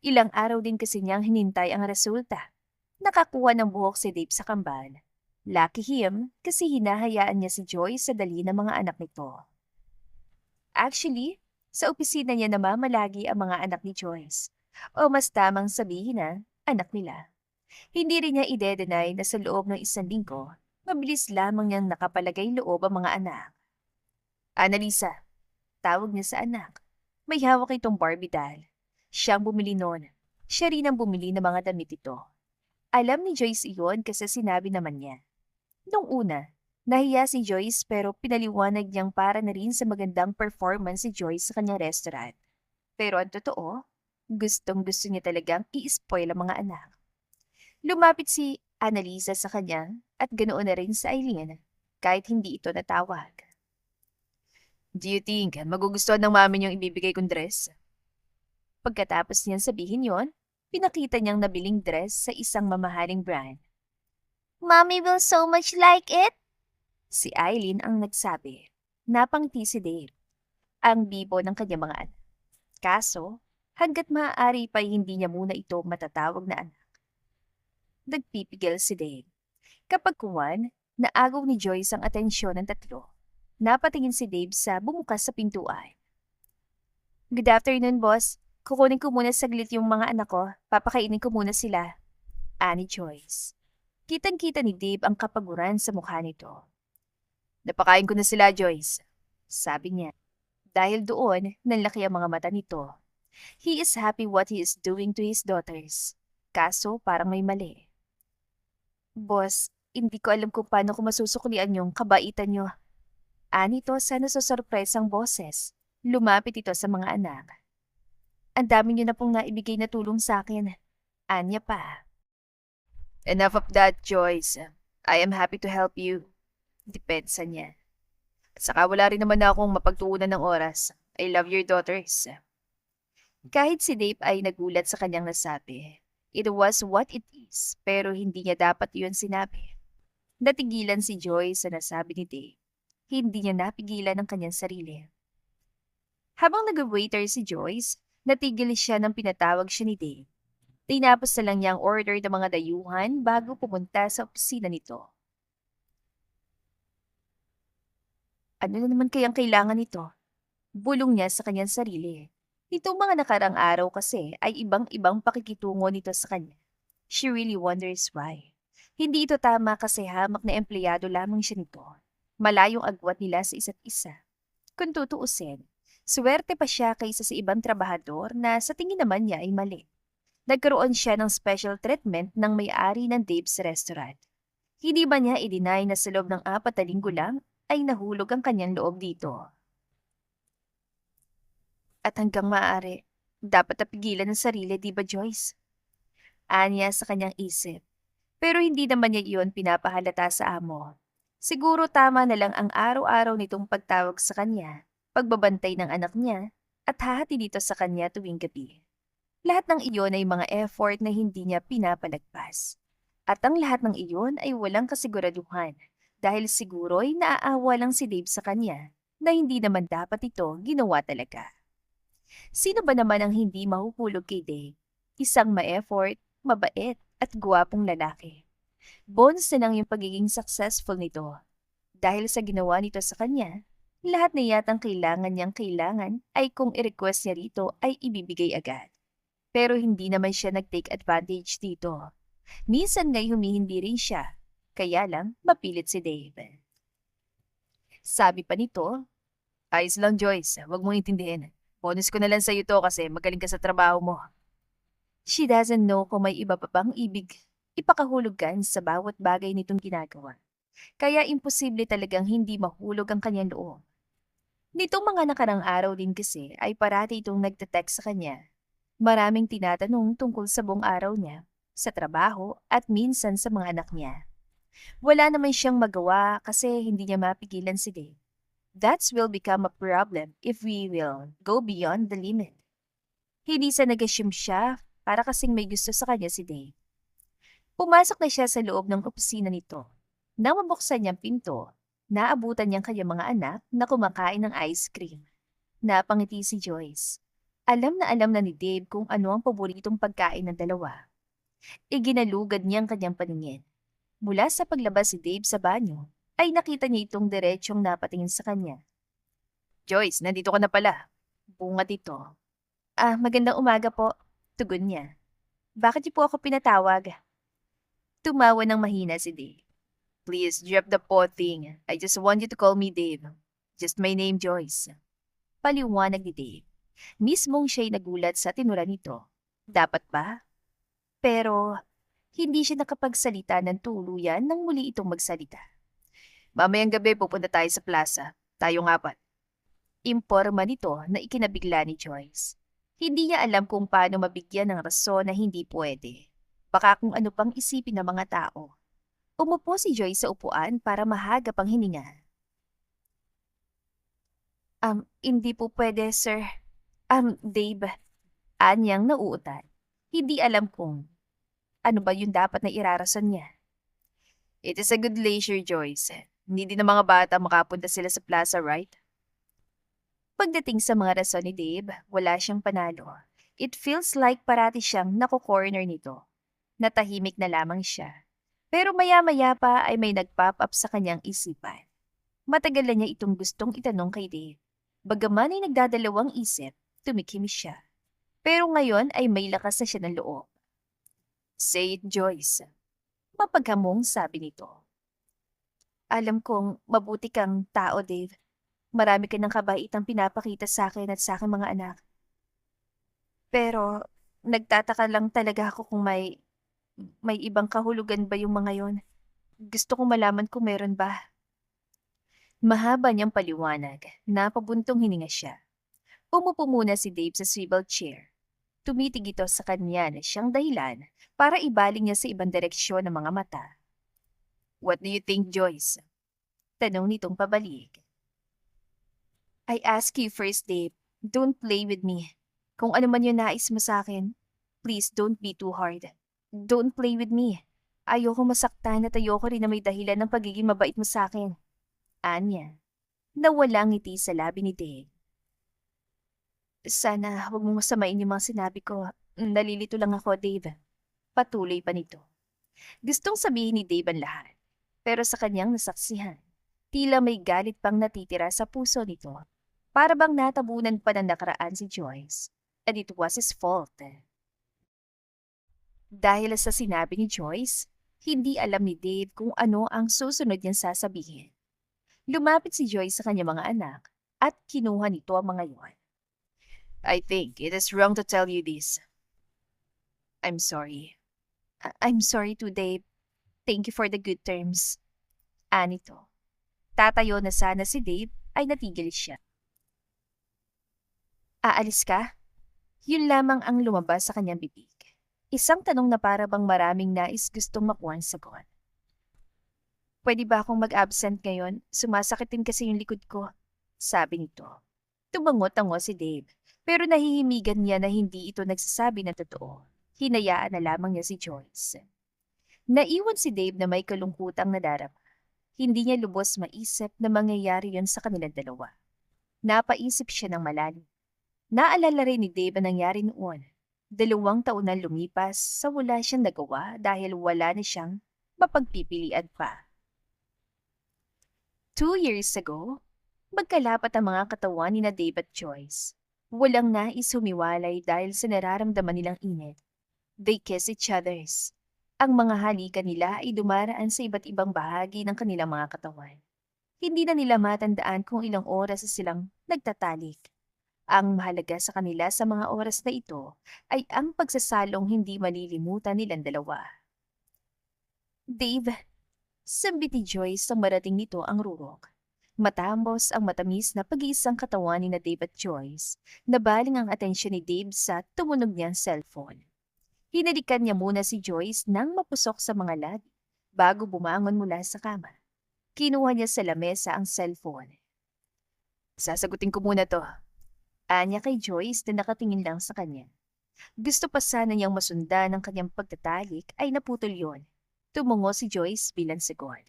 Ilang araw din kasi niyang hinintay ang resulta. Nakakuha ng buhok si Dave sa kambal. Lucky him kasi hinahayaan niya si Joyce sa dali ng mga anak nito. Actually, sa opisina niya namamalagi ang mga anak ni Joyce. O mas tamang sabihin na, anak nila. Hindi rin niya ide-deny na sa loob ng isang linggo, mabilis lamang niyang nakapalagay loob ang mga anak. Annalisa, tawag niya sa anak. May hawak itong Barbie doll. Siyang bumili noon. Siya rin ang bumili ng mga damit ito. Alam ni Joyce iyon kasi sinabi naman niya. Noong una, nahiya si Joyce pero pinaliwanag niyang para na rin sa magandang performance si Joyce sa kanyang restaurant. Pero ang totoo, gustong-gusto niya talagang i-spoil ang mga anak. Lumapit si Annalisa sa kanya at ganoon na rin sa Eileen kahit hindi ito natawag. Do you think magugustuhan ng mami yung ibibigay kong dress? Pagkatapos niyan sabihin yon, pinakita niyang nabiling dress sa isang mamahaling brand. "Mommy will so much like it," si Eileen ang nagsabi. Napangiti si Dave, ang bibo ng kanyang mga anak. Kaso, hanggat maaari pa hindi niya muna ito matatawag na anak. Nagpipigil si Dave. Kapag kuwan, naagaw ni Joyce ang atensyon ng tatlo. Napatingin si Dave sa bumukas sa pintuan. "Good afternoon, boss. Kukunin ko muna saglit yung mga anak ko. Papakainin ko muna sila," ani Joyce. Kitang-kita ni Dave ang kapaguran sa mukha nito. Napakain ko na sila, Joyce. Sabi niya. Dahil doon, nanlaki ang mga mata nito. He is happy what he is doing to his daughters. Kaso parang may mali. "Boss, hindi ko alam kung paano ko masusuklian yung kabaitan niyo." Anito sa nasosurpresang boses. Lumapit ito sa mga anak. "Ang dami niyo na pong naibigay na tulong sa akin." Anya pa. Enough of that, Joyce. I am happy to help you. Depensa niya. At saka wala rin naman akong mapagtuunan ng oras. I love your daughters. Kahit si Dave ay nagulat sa kanyang nasabi. It was what it is, pero hindi niya dapat yun sinabi. Natigilan si Joy sa nasabi ni Dave. Hindi niya napigilan ang kanyang sarili. Habang nag-waiter si Joyce, natigil siya nang pinatawag siya ni Dave. Tinapos na lang niya ang order ng mga dayuhan bago pumunta sa opisina nito. Ano na naman kayang kailangan nito? Bulong niya sa kanyang sarili. Nitong mga nakarang araw kasi ay ibang-ibang pakikitungo nito sa kanya. She really wonders why. Hindi ito tama kasi hamak na empleyado lamang siya nito. Malayong agwat nila sa isa't isa. Kung tutuusin, swerte pa siya kaysa sa ibang trabahador na sa tingin naman niya ay mali. Nagkaroon siya ng special treatment ng may-ari ng Dave's Restaurant. Hindi ba niya i-deny na sa loob ng 4 na linggo lang ay nahulog ang kanyang loob dito? At hanggang maaari, dapat napigilan ng sarili, di ba Joyce? Anya sa kanyang isip. Pero hindi naman niya iyon pinapahalata sa amo. Siguro tama na lang ang araw-araw nitong pagtawag sa kanya, pagbabantay ng anak niya, at hahati dito sa kanya tuwing gabi. Lahat ng iyon ay mga effort na hindi niya pinapalagpas. At ang lahat ng iyon ay walang kasiguraduhan dahil siguro'y naaawa lang si Dave sa kanya na hindi naman dapat ito ginawa talaga. Sino ba naman ang hindi mahuhulog kay Dave? Isang ma-effort, mabait at guwapong lalaki. Bonus na lang yung pagiging successful nito. Dahil sa ginawa nito sa kanya, lahat na yatang kailangan ay kung i-request niya rito ay ibibigay agad. Pero hindi naman siya nag-take advantage dito. Minsan nga'y humihindi rin siya, kaya lang mapilit si Dave. Sabi pa nito, Ayos lang, Joyce. Huwag mong intindihin. Bonus ko na lang sa'yo to kasi magaling ka sa trabaho mo. she doesn't know kung may iba pa bang ibig ipakahulugan sa bawat bagay nitong ginagawa. Kaya imposible talagang hindi mahulog ang kanyang loob. Nitong mga nakarang araw din kasi ay parati itong nagte-text sa kanya. Maraming tinatanong tungkol sa buong araw niya, sa trabaho at minsan sa mga anak niya. Wala naman siyang magawa kasi hindi niya mapigilan si Dave. That will become a problem if we will go beyond the limit. Hindi sa nag-assume siya para kasing may gusto sa kanya si Dave. Pumasok na siya sa loob ng opisina nito. Nang mabuksan niyang pinto, naabutan niyang kanyang mga anak na kumakain ng ice cream. Napangiti si Joyce. Alam na ni Dave kung ano ang paboritong pagkain ng dalawa. Iginalugad niyang kanyang paningin. Mula sa paglabas si Dave sa banyo, ay nakita niya itong diretsyong napatingin sa kanya. Joyce, nandito ka na pala. Bunga dito. Magandang umaga po. Tugon niya. Bakit niyo po ako pinatawag? Tumawa ng mahina si Dave. Please, drop the po thing. I just want you to call me Dave. Just my name, Joyce. Paliwanag ni Dave. Mismong siya'y nagulat sa tinura nito. Dapat ba? Pero, hindi siya nakapagsalita ng tuluyan nang muli itong magsalita. Mamayang gabi pupunta tayo sa plaza. Tayong 4. Imporma nito na ikinabigla ni Joyce. Hindi niya alam kung paano mabigyan ng rason na hindi pwede. Baka kung ano pang isipin ng mga tao. Umupo si Joyce sa upuan para mahagap ang hininga. Hindi po pwede, sir. Dave. Anyang nauutan. Hindi alam kung ano ba yung dapat na irarason niya. It is a good leisure, Joyce. Hindi din ng mga bata makapunta sila sa plaza, right? Pagdating sa mga rason ni Dave, wala siyang panalo. It feels like parati siyang nako-corner nito. Natahimik na lamang siya. Pero maya-maya pa ay may nag-pop up sa kanyang isipan. Matagal na niya itong gustong itanong kay Dave. Bagaman ay nagdadalawang isip, tumikim siya. Pero ngayon ay may lakas na siya ng loob. Say it, Joyce. Mapaghamong sabi nito. Alam kong mabuti kang tao, Dave. Marami ka ng kabaitang pinapakita sa akin at sa aking mga anak. Pero nagtataka lang talaga ako kung may ibang kahulugan ba yung mga yon. Gusto kong malaman kung meron ba. Mahaba niyang paliwanag na pabuntong hininga siya. Umupo muna si Dave sa swivel chair. Tumitig ito sa kanya na siyang dahilan para ibaling niya sa ibang direksyon ng mga mata. What do you think, Joyce? Tanong nitong pabalik. I ask you first, Dave. Don't play with me. Kung ano man yung nais mo sa akin, please don't be too hard. Don't play with me. Ayoko masaktan at ayoko rin na may dahilan ng pagiging mabait mo sa akin. Anya. Nawalang ngiti sa labi ni Dave. Sana huwag mong masamain yung mga sinabi ko. Nalilito lang ako, Dave. Patuloy pa nito. Gustong sabihin ni Dave ang lahat. Pero sa kanyang nasaksihan, tila may galit pang natitira sa puso nito. Para bang natabunan pa ng nakaraan si Joyce. And it was his fault. Dahil sa sinabi ni Joyce, hindi alam ni Dave kung ano ang susunod niyang sasabihin. Lumapit si Joyce sa kanyang mga anak at kinuha nito ang mga yon. I think it is wrong to tell you this. I'm sorry. I'm sorry too, Dave. Thank you for the good terms. Anito. Tatayo na sana si Dave ay natigil siya. Aalis ka? Yun lamang ang lumabas sa kanyang bibig. Isang tanong na para bang maraming nais gustong makuha ang sagot. Pwede ba akong mag-absent ngayon? Sumasakit din kasi yung likod ko. Sabi nito. Tumangot-tango si Dave, pero nahihimigan niya na hindi ito nagsasabi ng totoo. Hinayaan na lamang niya si Joyce. Naiwan si Dave na may kalungkutang nadarama. Hindi niya lubos maisip na mangyayari yon sa kanilang dalawa. Napaisip siya ng malalim. Naalala rin ni Dave ang nangyari noon. 2 taon na lumipas sa wala siyang nagawa dahil wala na siyang mapagpipilian pa. 2 years ago, magkalapat ang mga katawan ni na Dave at Joyce. Walang nais humiwalay dahil sa nararamdaman nilang init. They kiss each others. Ang mga halikan nila ay dumaraan sa iba't ibang bahagi ng kanilang mga katawan. Hindi na nila matandaan kung ilang oras na silang nagtatalik. Ang mahalaga sa kanila sa mga oras na ito ay ang pagsasalong hindi malilimutan nilang dalawa. Dave, sambit ni Joyce sa marating nito ang rurok. Matambos ang matamis na pag-iisang katawan ni na Dave at Joyce, nabaling ang atensyon ni Dave sa tumunog niyang cellphone. Hinalikan niya muna si Joyce nang mapusok sa mga labi bago bumangon mula sa kama. Kinuha niya sa lamesa ang cellphone. Sasagutin ko muna to. Anya kay Joyce na nakatingin lang sa kanya. Gusto pa sana niyang masundan ang kanyang pagtatalik ay naputol yon. Tumungo si Joyce bilang sagot.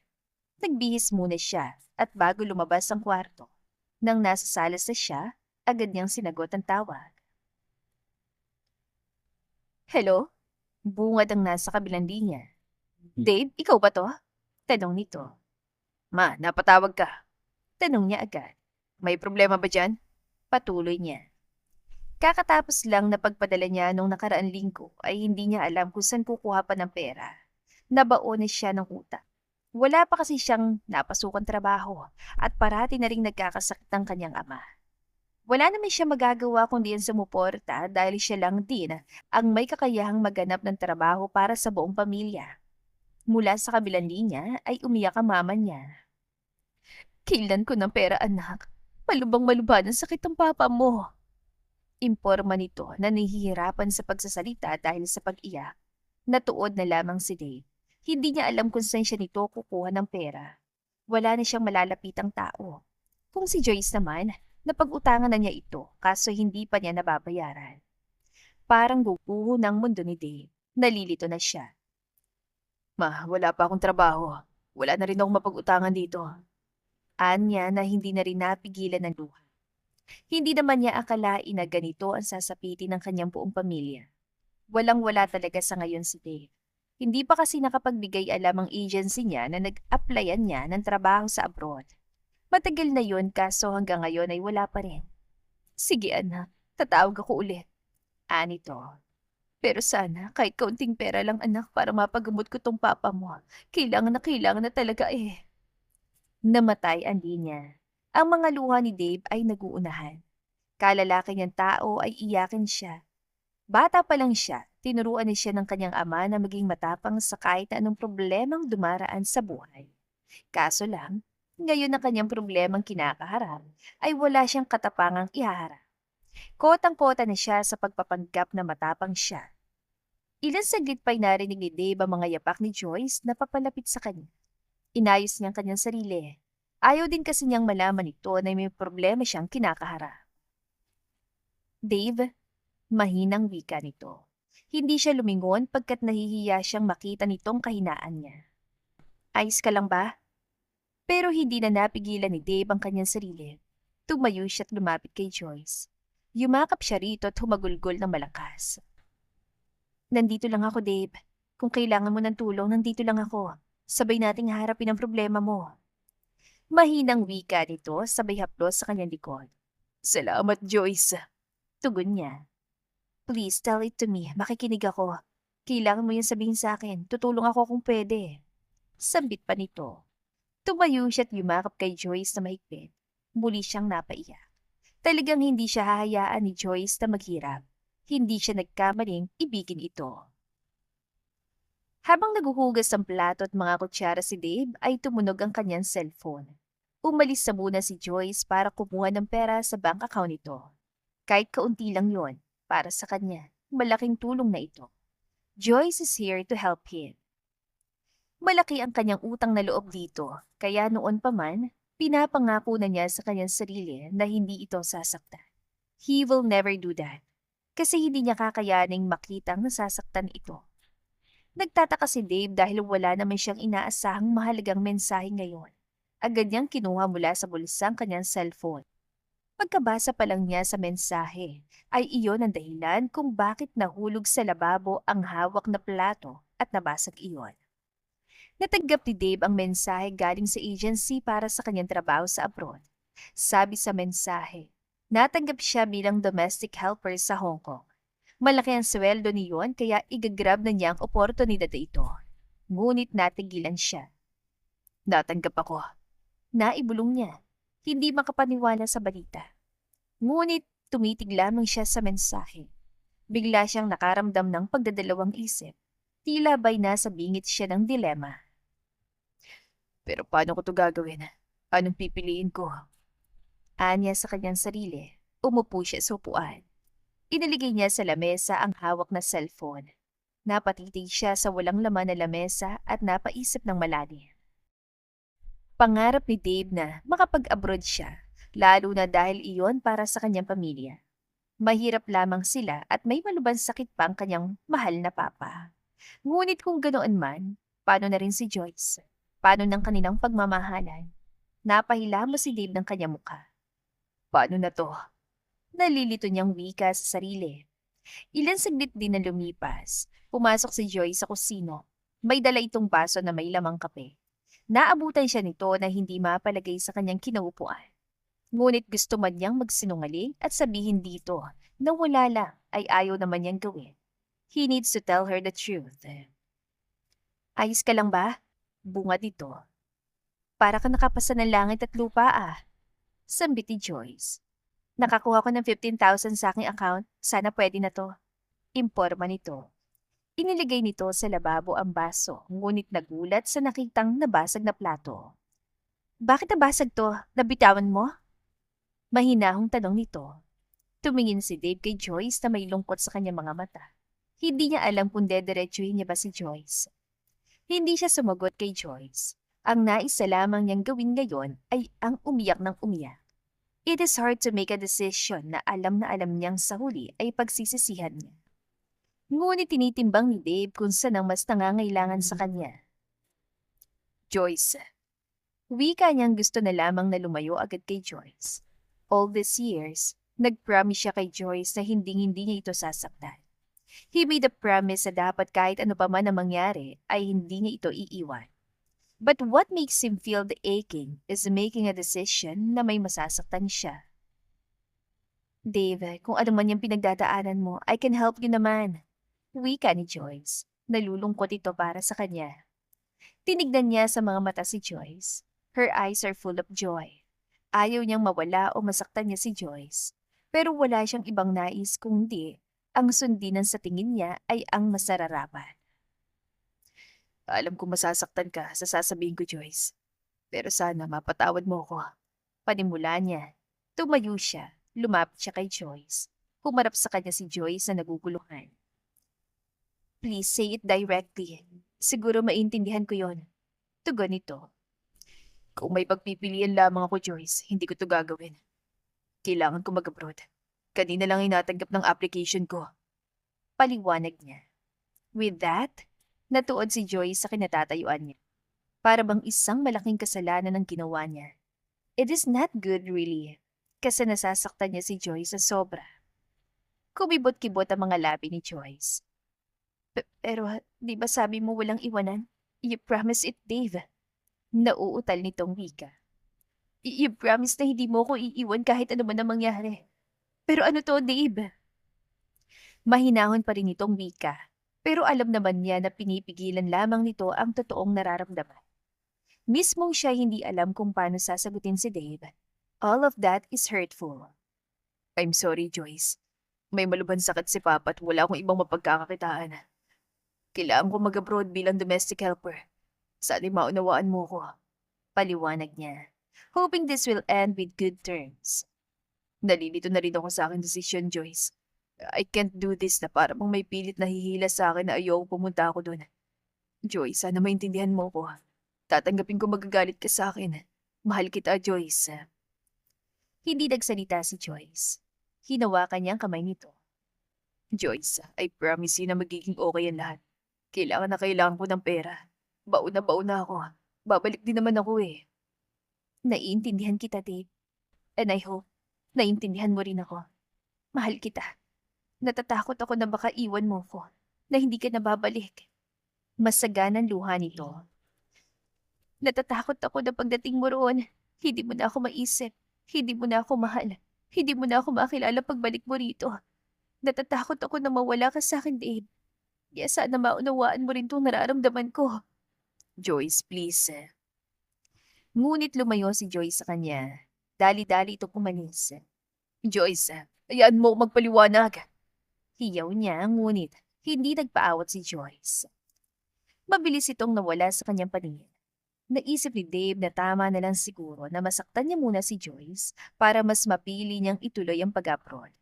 Nagbihis muna siya at bago lumabas ang kwarto. Nang nasa salas na siya, agad niyang sinagot ang tawag. Hello? Bungad ang nasa kabilang linya. Dave, ikaw ba to? Tanong nito. Ma, napatawag ka. Tanong niya agad. May problema ba dyan? Patuloy niya. Kakatapos lang na pagpadala niya nung nakaraang linggo ay hindi niya alam kung saan kukuha pa ng pera. Nabaon na siya ng utang. Wala pa kasi siyang napasukan trabaho at parati na ring nagkakasakit ang kanyang ama. Wala naman siya magagawa kundi ang sumuporta dahil siya lang din ang may kakayahang maghanap ng trabaho para sa buong pamilya. Mula sa kabilang linya ay umiyak ang mama niya. Kailan ko ng pera, anak? Malubang-maluban ang sakit ng papa mo. Imporma nito na nahihirapan sa pagsasalita dahil sa pag-iyak. Natuod na lamang si Dave. Hindi niya alam kung saan siya nito kukuha ng pera. Wala na siyang malalapitang tao. Kung si Joyce naman, napag-utangan na niya ito kaso hindi pa niya nababayaran. Parang guguho ng mundo ni Dave. Nalilito na siya. Ma, wala pa akong trabaho. Wala na rin akong mapag-utangan dito. Anya na hindi na rin napigilan ng luha. Hindi naman niya akalain na ganito ang sasapitin ng kanyang buong pamilya. Walang-wala talaga sa ngayon si Dave. Hindi pa kasi nakapagbigay alam ang agency niya na nag-applyan niya ng trabaho sa abroad. Matagal na yun kaso hanggang ngayon ay wala pa rin. Sige anak, tatawag ako ulit. Anito. Pero sana kahit kaunting pera lang anak para mapagamot ko tong papa mo. Kailangan na talaga eh. Namatay ang linya. Ang mga luha ni Dave ay naguunahan. Kalalaki niyang tao ay iyakin siya. Bata pa lang siya, tinuruan niya siya ng kanyang ama na maging matapang sa kahit na anong problemang dumaraan sa buhay. Kaso lang, ngayon na kanyang problemang kinakaharap ay wala siyang katapangang ihaharap. Kotang-kota na siya sa pagpapanggap na matapang siya. Ilan saglit pa'y narinig ni Dave ang mga yapak ni Joyce na papalapit sa kanya. Inayos niyang kanyang sarili. Ayaw din kasi niyang malaman ito na may problema siyang kinakaharap. Dave, mahinang wika nito. Hindi siya lumingon pagkat nahihiya siyang makita nitong kahinaan niya. Ayos ka lang ba? Pero hindi na napigilan ni Dave ang kanyang sarili. Tumayo siya at lumapit kay Joyce. Yumakap siya rito at humagulgol ng malakas. Nandito lang ako, Dave. Kung kailangan mo ng tulong, nandito lang ako. Sabay nating harapin ang problema mo. Mahinang wika nito, sabay haplos sa kanyang likod. Salamat, Joyce. Tugon niya. Please tell it to me. Makikinig ako. Kailangan mo yan sabihin sa akin. Tutulong ako kung pwede. Sambit pa nito. Tumayo siya at yumakap kay Joyce na mahigpit. Muli siyang napaiyak. Talagang hindi siya hahayaan ni Joyce na maghirap. Hindi siya nagkamaling ibigin ito. Habang naguhugas ang plato at mga kutsara si Dave, ay tumunog ang kanyang cellphone. Umalis na muna si Joyce para kumuha ng pera sa bank account nito. Kahit kaunti lang yon, para sa kanya, malaking tulong na ito. Joyce is here to help him. Malaki ang kanyang utang na loob dito, kaya noon pa man, pinapangako na niya sa kanyang sarili na hindi ito sasaktan. He will never do that, kasi hindi niya kakayaning makitang nasasaktan ito. Nagtataka si Dave dahil wala naman siyang inaasahang mahalagang mensahe ngayon. Agad niyang kinuha mula sa bulsang kanyang cellphone. Pagkabasa pa lang niya sa mensahe, ay iyon ang dahilan kung bakit nahulog sa lababo ang hawak na plato at nabasag iyon. Natanggap ni Dave ang mensahe galing sa agency para sa kanyang trabaho sa abroad. Sabi sa mensahe, natanggap siya bilang domestic helper sa Hong Kong. Malaki ang sweldo niyon kaya igagrab na niya ang oportunidad na ito. Ngunit natigilan siya. Natanggap ako. Naibulong niya. Hindi makapaniwala sa balita. Ngunit tumitig lamang siya sa mensahe. Bigla siyang nakaramdam ng pagdadalawang isip. Tila ba'y nasa bingit siya ng dilema. Pero paano ko to gagawin? Anong pipiliin ko? Anya sa kanyang sarili. Umupo siya sa upuan. Inaligay niya sa lamesa ang hawak na cellphone. Napatitig siya sa walang laman na lamesa at napaisip ng malalim. Pangarap ni Dave na makapag-abroad siya, lalo na dahil iyon para sa kanyang pamilya. Mahirap lamang sila at may malubhang sakit pa ang kanyang mahal na papa. Ngunit kung ganoon man, paano na rin si Joyce? Paano ng kanilang pagmamahalan? Napahilamos si Dave ng kanyang mukha. Paano na to? Nalilito niyang wika sa sarili. Ilan saglit din na lumipas. Pumasok si Joyce sa kusino. May dala itong baso na may lamang kape. Naabutan siya nito na hindi mapalagay sa kanyang kinaupuan. Ngunit gusto man niyang magsinungaling at sabihin dito na wala lang ay ayaw naman niyang gawin. He needs to tell her the truth. Ayos ka lang ba? Bunga dito. Para ka nakapasa ng langit at lupa ah. Sambit ni Joyce. Nakakuha ko ng 15,000 sa aking account. Sana pwede na to. Imporma nito. Iniligay nito sa lababo ang baso, ngunit nagulat sa nakitang nabasag na plato. Bakit nabasag to? Nabitawan mo? Mahinahong tanong nito. Tumingin si Dave kay Joyce na may lungkot sa kanyang mga mata. Hindi niya alam kung dederechuhin niya ba si Joyce. Hindi siya sumagot kay Joyce. Ang naisa lamang niyang gawin ngayon ay ang umiyak ng umiyak. It is hard to make a decision na alam niyang sa huli ay pagsisisihan niya. Ngunit tinitimbang ni Dave kung saan ang mas nangangailangan sa kanya. Joyce, Wika niyang gusto na lamang na lumayo agad kay Joyce. All these years, nag-promise siya kay Joyce na hindi niya ito sasaktan. He made a promise na dapat kahit ano pa man ang mangyari ay hindi niya ito iiwan. But what makes him feel the aching is making a decision na may masasaktan siya. Dave, kung ano man yung pinagdadaanan mo, I can help you naman. Wika ni Joyce. Nalulungkot ito para sa kanya. Tinignan niya sa mga mata si Joyce. Her eyes are full of joy. Ayaw niyang mawala o masaktan niya si Joyce. Pero wala siyang ibang nais kung hindi ang sundinan sa tingin niya ay ang masararapan. alam kong masasaktan ka sa sasabihin ko, Joyce. Pero sana mapatawad mo ko. Panimula niya. Tumayo siya. Lumapit siya kay Joyce. Humarap sa kanya si Joyce na naguguluhan. Please say it directly. Siguro maintindihan ko yon. Tugon nito. Kung may pagpipilian lamang ako, Joyce, hindi ko to gagawin. Kailangan ko mag-abroad. Kanina lang inatanggap ng application ko. Paliwanag niya. With that, natuod si Joyce sa kinatatayuan niya. Para bang isang malaking kasalanan ang ginawa niya. It is not good really, kasi nasasaktan niya si Joyce sa sobra. Kumibot-kibot ang mga labi ni Joyce. Pero di ba sabi mo walang iwanan? You promise it, Dave. Nauutal nitong wika. You promise na hindi mo ko iiwan kahit ano man ang mangyari. Pero ano to, Dave? Mahinahon pa rin itong wika. Pero alam naman niya na pinipigilan lamang nito ang totoong nararamdaman. Mismong siya hindi alam kung paano sasagutin si Dave. All of that is hurtful. I'm sorry, Joyce. May malubhan sakit si Papa at wala akong ibang mapagkakakitaan. Kailangan ko mag-abroad bilang domestic helper. Sana'y maunawaan mo ko. Paliwanag niya. Hoping this will end with good terms. Nalilito na rin ako sa aking desisyon, Joyce. I can't do this na para bang may pilit na hihila sa akin na ayaw pumunta ako doon. Joyce, sana maintindihan mo ko. Tatanggapin ko magagalit ka sa akin. Mahal kita, Joyce. Hindi nagsalita si Joyce. Hinawakan niya ang kamay nito. Joyce, I promise you na magiging okay ang lahat. Kailangan ko ng pera. Baon na ako. Babalik din naman ako eh. Naiintindihan kita, Dave. And I hope, naiintindihan mo rin ako. Mahal kita. Natatakot ako na baka iwan mo ko, na hindi ka nababalik. Masaganang luha nito. Natatakot ako na pagdating mo roon, hindi mo na ako maisip, hindi mo na ako mahal, hindi mo na ako makilala pagbalik mo rito. Natatakot ako na mawala ka sa akin, Dave. Kaya sana maunawaan mo rin itong nararamdaman ko. Joyce, please. Ngunit lumayo si Joyce sa kanya. Dali-dali ito pumalis. Joyce, hayaan mo magpaliwanag. Hiyaw niya, ngunit hindi nagpaawat si Joyce. Mabilis itong nawala sa kanyang paningin. Naisip ni Dave na tama na lang siguro na masaktan niya muna si Joyce para mas mapili niyang ituloy ang pag-abroad.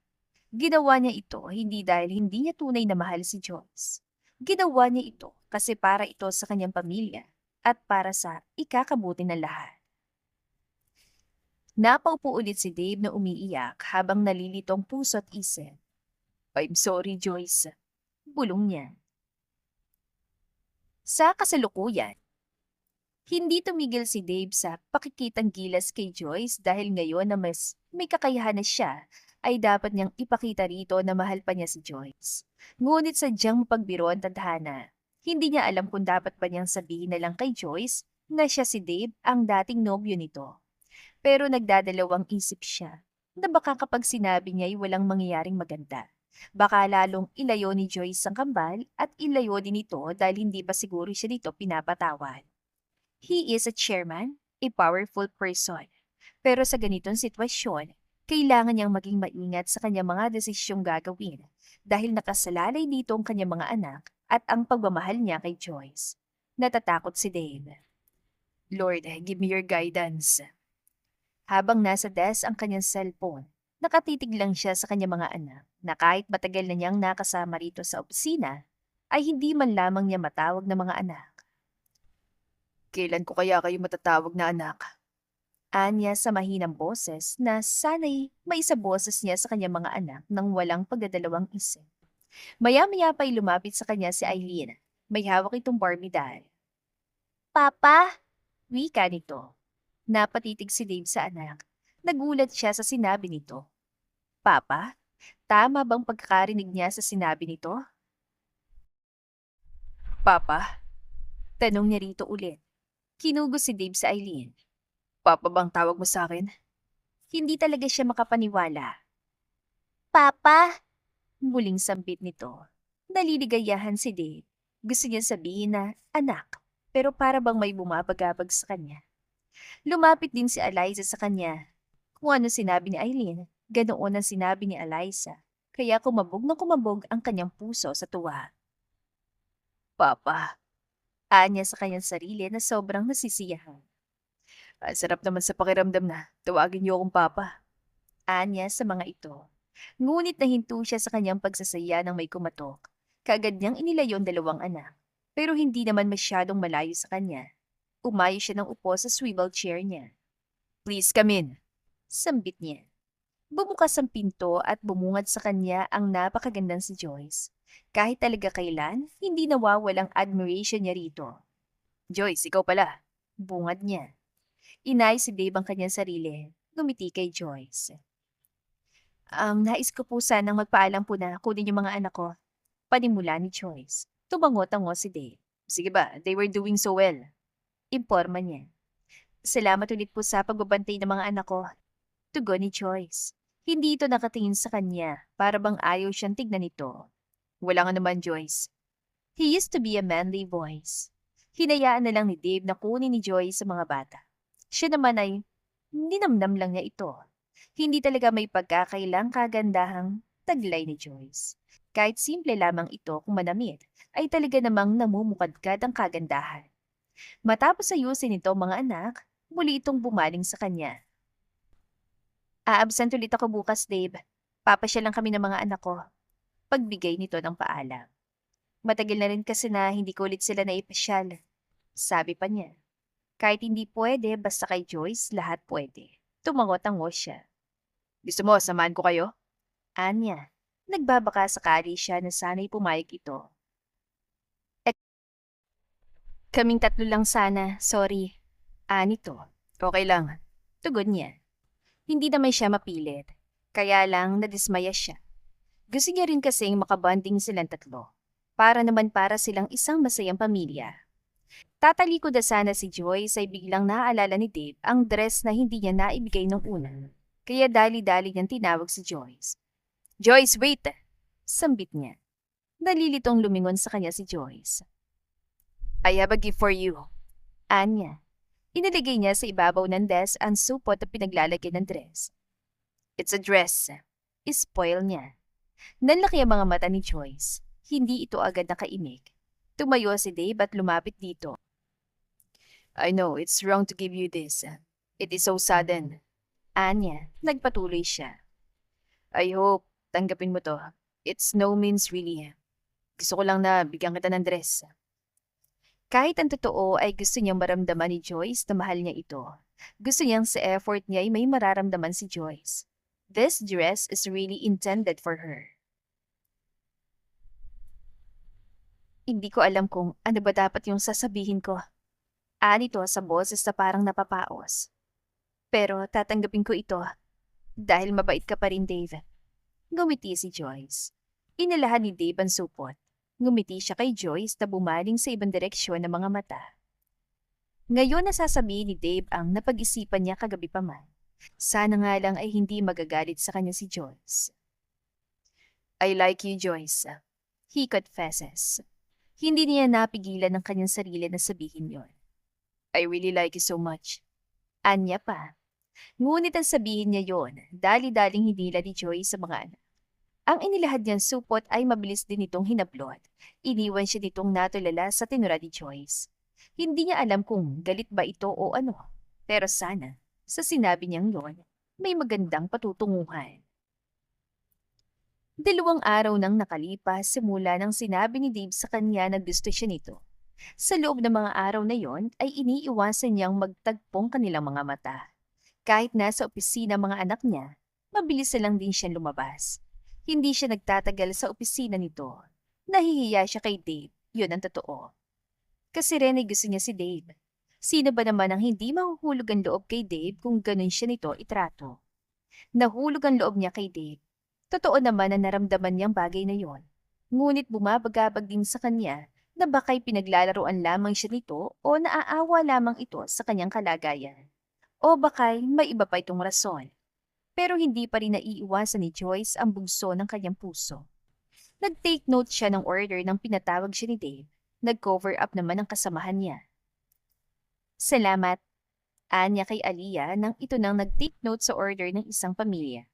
Ginawa niya ito hindi dahil hindi niya tunay na mahal si Joyce. Ginawa niya ito kasi para ito sa kanyang pamilya at para sa ikakabuti ng lahat. Napaupo ulit si Dave na umiiyak habang nalilito ang puso at isip. I'm sorry, Joyce. Bulong niya. Sa kasalukuyan, hindi tumigil si Dave sa pakikitang gilas kay Joyce dahil ngayon na mas may kakayahan na siya ay dapat niyang ipakita rito na mahal pa niya si Joyce. Ngunit sadyang pagbiro ang tadhana. Hindi niya alam kung dapat pa niyang sabihin na lang kay Joyce na siya si Dave ang dating nobyo nito. Pero nagdadalawang isip siya na baka kapag sinabi niya ay walang mangyayaring maganda. Baka lalong ilayo ni Joyce ang kambal at ilayo din ito dahil hindi pa siguro siya dito pinapatawad. He is a chairman, a powerful person. Pero sa ganitong sitwasyon, kailangan niyang maging maingat sa kanyang mga desisyong gagawin dahil nakasalalay dito ang kanyang mga anak at ang pagmamahal niya kay Joyce. Natatakot si Dave. Lord, give me your guidance. Habang nasa desk ang kanyang cellphone, nakatitig lang siya sa kanyang mga anak na kahit matagal na niyang nakasama rito sa opisina, ay hindi man lamang niya matawag na mga anak. Kailan ko kaya kayo matatawag na anak? Anya sa mahinang boses na sana'y may isa boses niya sa kanyang mga anak nang walang pagdadalawang isip. Maya-maya pa'y lumapit sa kanya si Eileen. May hawak itong Barbie doll. Papa, wika nito. Napatitig si Dave sa anak. Nagulat siya sa sinabi nito. Papa? Tama bang pagkakarinig niya sa sinabi nito? Papa? Tanong niya rito ulit. Kinugo si Dave sa Eileen. Papa bang tawag mo sa akin? Hindi talaga siya makapaniwala. Papa? Muling sambit nito. Naliligayahan si Dave. Gusto niya sabihin na anak, pero para bang may bumabagabag sa kanya. Lumapit din si Eliza sa kanya. Kung ano sinabi ni Eileen, ganoon ang sinabi ni Eliza. Kaya kumabog na kumabog ang kanyang puso sa tuwa. Papa. Anya sa kanyang sarili na sobrang nasisiyahan. Ang sarap naman sa pakiramdam na tawagin niyo akong Papa. Anya sa mga ito. Ngunit nahinto siya sa kanyang pagsasaya nang may kumatok. Kaagad niyang inilayo ang dalawang anak. Pero hindi naman masyadong malayo sa kanya. Umayo siya ng upo sa swivel chair niya. Please come in. Sambit niya. Bumukas ang pinto at bumungad sa kanya ang napakagandang si Joyce. Kahit talaga kailan, hindi nawawalang admiration niya rito. Joyce, ikaw pala. Bungad niya. Inay si Dave ang kanyang sarili. Ngumiti kay Joyce. Nais ko po sanang magpaalam po na kunin yung mga anak ko. Panimula ni Joyce. Tumango-tango si Dave. Sige ba, they were doing so well. Imporma niya. Salamat ulit po sa pagbabantay ng mga anak ko. Tugon ni Joyce. Hindi ito nakatingin sa kanya, para bang ayaw siyang tignan ito. Wala nga naman, Joyce. He used to be a manly voice. Hinayaan na lang ni Dave na kunin ni Joyce sa mga bata. Siya naman ay ninamnam lang niya ito. Hindi talaga may pagkakailang kagandahang taglay ni Joyce. Kahit simple lamang ito kung manamit, ay talaga namang namumukadkad ang kagandahan. Matapos ayusin ito mga anak, muli itong bumaling sa kanya. Aabsent ulit ako bukas, Dave. Papasyal lang kami ng mga anak ko. Pagbigay nito ng paalam. Matagal na rin kasi na hindi ko ulit sila naipasyal. Sabi pa niya. Kahit hindi pwede, basta kay Joyce, lahat pwede. Tumango-tango siya. Gusto mo, samahan ko kayo? Anya, nagbabaka sakali siya na sana'y pumayag ito. Kaming tatlo lang sana, sorry. Anito. Okay lang. Tugon niya. Hindi naman siya mapilit. Kaya lang nadismaya siya. Gusto niya rin kasing makabanding silang tatlo. Para naman para silang isang masayang pamilya. Tatalikod na sana si Joyce ay biglang naaalala ni Dave ang dress na hindi niya naibigay nung una. Kaya dali-dali niyang tinawag si Joyce. Joyce, wait! Sambit niya. Nalilitong lumingon sa kanya si Joyce. I have a gift for you. Anya. Inilagay niya sa ibabaw ng desk ang supot na pinaglalagyan ng dress. It's a dress. Ispoil niya. Nanlaki ang mga mata ni Joyce. Hindi ito agad nakaimik. Tumayo si Dave at lumapit dito. I know, it's wrong to give you this. It is so sudden. Anya, nagpatuloy siya. I hope tanggapin mo to. It's no means really. Gusto ko lang na bigyan kita ng dress. Kahit ang totoo ay gusto niyang maramdaman ni Joyce na mahal niya ito. Gusto niyang sa effort niya ay may mararamdaman si Joyce. This dress is really intended for her. Hindi ko alam kung ano ba dapat yung sasabihin ko. Anito sa boses na parang napapaos. Pero tatanggapin ko ito dahil mabait ka pa rin, Dave. Ngumiti si Joyce. Inalahan ni Dave ang supot. Ngumiti siya kay Joyce na bumaling sa ibang direksyon ng mga mata. Ngayon nasasabihin ni Dave ang napag-isipan niya kagabi pa man. Sana nga lang ay hindi magagalit sa kanya si Joyce. I like you, Joyce. He confesses. Hindi niya napigilan ng kanyang sarili na sabihin yon. I really like you so much. Anya pa. Ngunit ang sabihin niya yon, dali-daling hinila ni Joyce sa mga anak. Ang inilahad niyang supot ay mabilis din itong hinablot. Iniwan siya nitong natulala sa tinura ni Joyce. Hindi niya alam kung galit ba ito o ano. Pero sana, sa sinabi niyang yon, may magandang patutunguhan. 2 araw nang nakalipas simula nang sinabi ni Dave sa kanya na gusto siya nito. Sa loob ng mga araw na yon ay iniiwasan niyang magtagpong kanilang mga mata. Kahit nasa opisina mga anak niya, mabilis na lang din siyang lumabas. Hindi siya nagtatagal sa opisina nito. Nahihiya siya kay Dave, yun ang totoo. Kasi rin ay gusto niya si Dave. Sino ba naman ang hindi mahuhulog ang loob kay Dave kung ganun siya nito itrato? Nahulog ang loob niya kay Dave. Totoo naman na naramdaman niyang bagay na yon. Ngunit bumabagabag din sa kanya na baka'y pinaglalaroan lamang siya nito o naaawa lamang ito sa kanyang kalagayan. O baka'y may iba pa itong rason. Pero hindi pa rin naiiwasan ni Joyce ang bugso ng kanyang puso. Nag-take note siya ng order ng pinatawag siya ni Dave. Nag-cover up naman ang kasamahan niya. Salamat, anya kay Aliyah nang ito nang nag-take note sa order ng isang pamilya.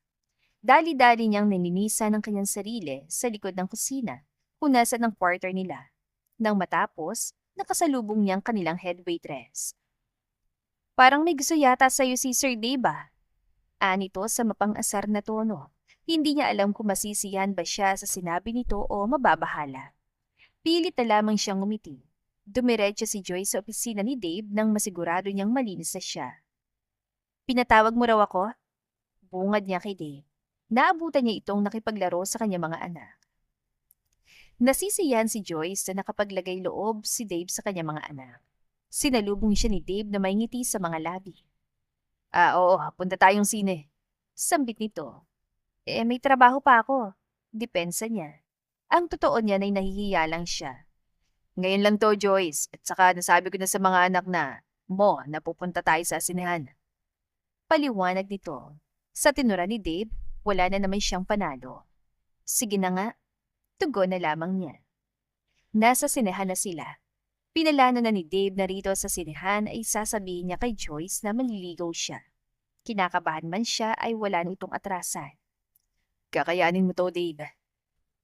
Dali-dali niyang nininisan ang kanyang sarili sa likod ng kusina, kung nasaan ang quarter nila. Nang matapos, nakasalubong niyang kanilang head waitress. Parang may gusto yata sa'yo si Sir Dave ah. Anito sa mapang-asar na tono. Hindi niya alam kung masisiyahan ba siya sa sinabi nito o mababahala. Pilit na lamang siyang ngumiti. Dumiretso si Joy sa opisina ni Dave nang masigurado niyang malinis na siya. Pinatawag mo raw ako? Bungad niya kay Dave. Naabutan niya itong nakipaglaro sa kanyang mga anak. Nasisiyahan si Joyce na nakapaglagay loob si Dave sa kanyang mga anak. Sinalubong siya ni Dave na may ngiti sa mga labi. Oo, punta tayong sine. Sambit nito. May trabaho pa ako. Depensa niya. Ang totoo niya ay nahihiya lang siya. Ngayon lang to, Joyce. At saka nasabi ko na sa mga anak na pupunta tayo sa sinehan. Paliwanag nito. Sa tinura ni Dave, wala na naman siyang panalo. Sige na nga, tugon na lamang niya. Nasa sinehan na sila. Pinalano na ni Dave na rito sa sinehan ay sasabihin niya kay Joyce na maliligaw siya. Kinakabahan man siya ay wala nitong atrasan. Kakayanin mo to, Dave.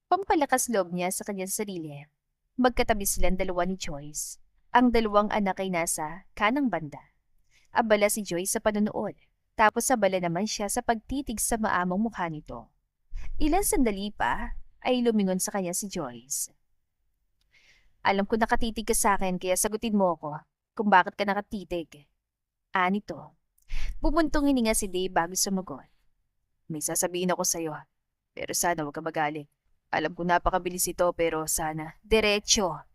Pampalakas loob niya sa kanyang sarili. Magkatabi silang dalawa ni Joyce. Ang dalawang anak ay nasa kanang banda. Abala si Joyce sa panonood. Tapos abala naman siya sa pagtitig sa maamong mukha nito. Ilang sandali pa ay lumingon sa kanya si Joyce. Alam ko nakatitig ka sa akin kaya sagutin mo ako kung bakit ka nakatitig. Anito. Bumuntong hininga si Dave bago sumagot. May sasabihin ako sa'yo, pero sana huwag ka magalit. Alam ko napakabilis ito pero sana. Diretso.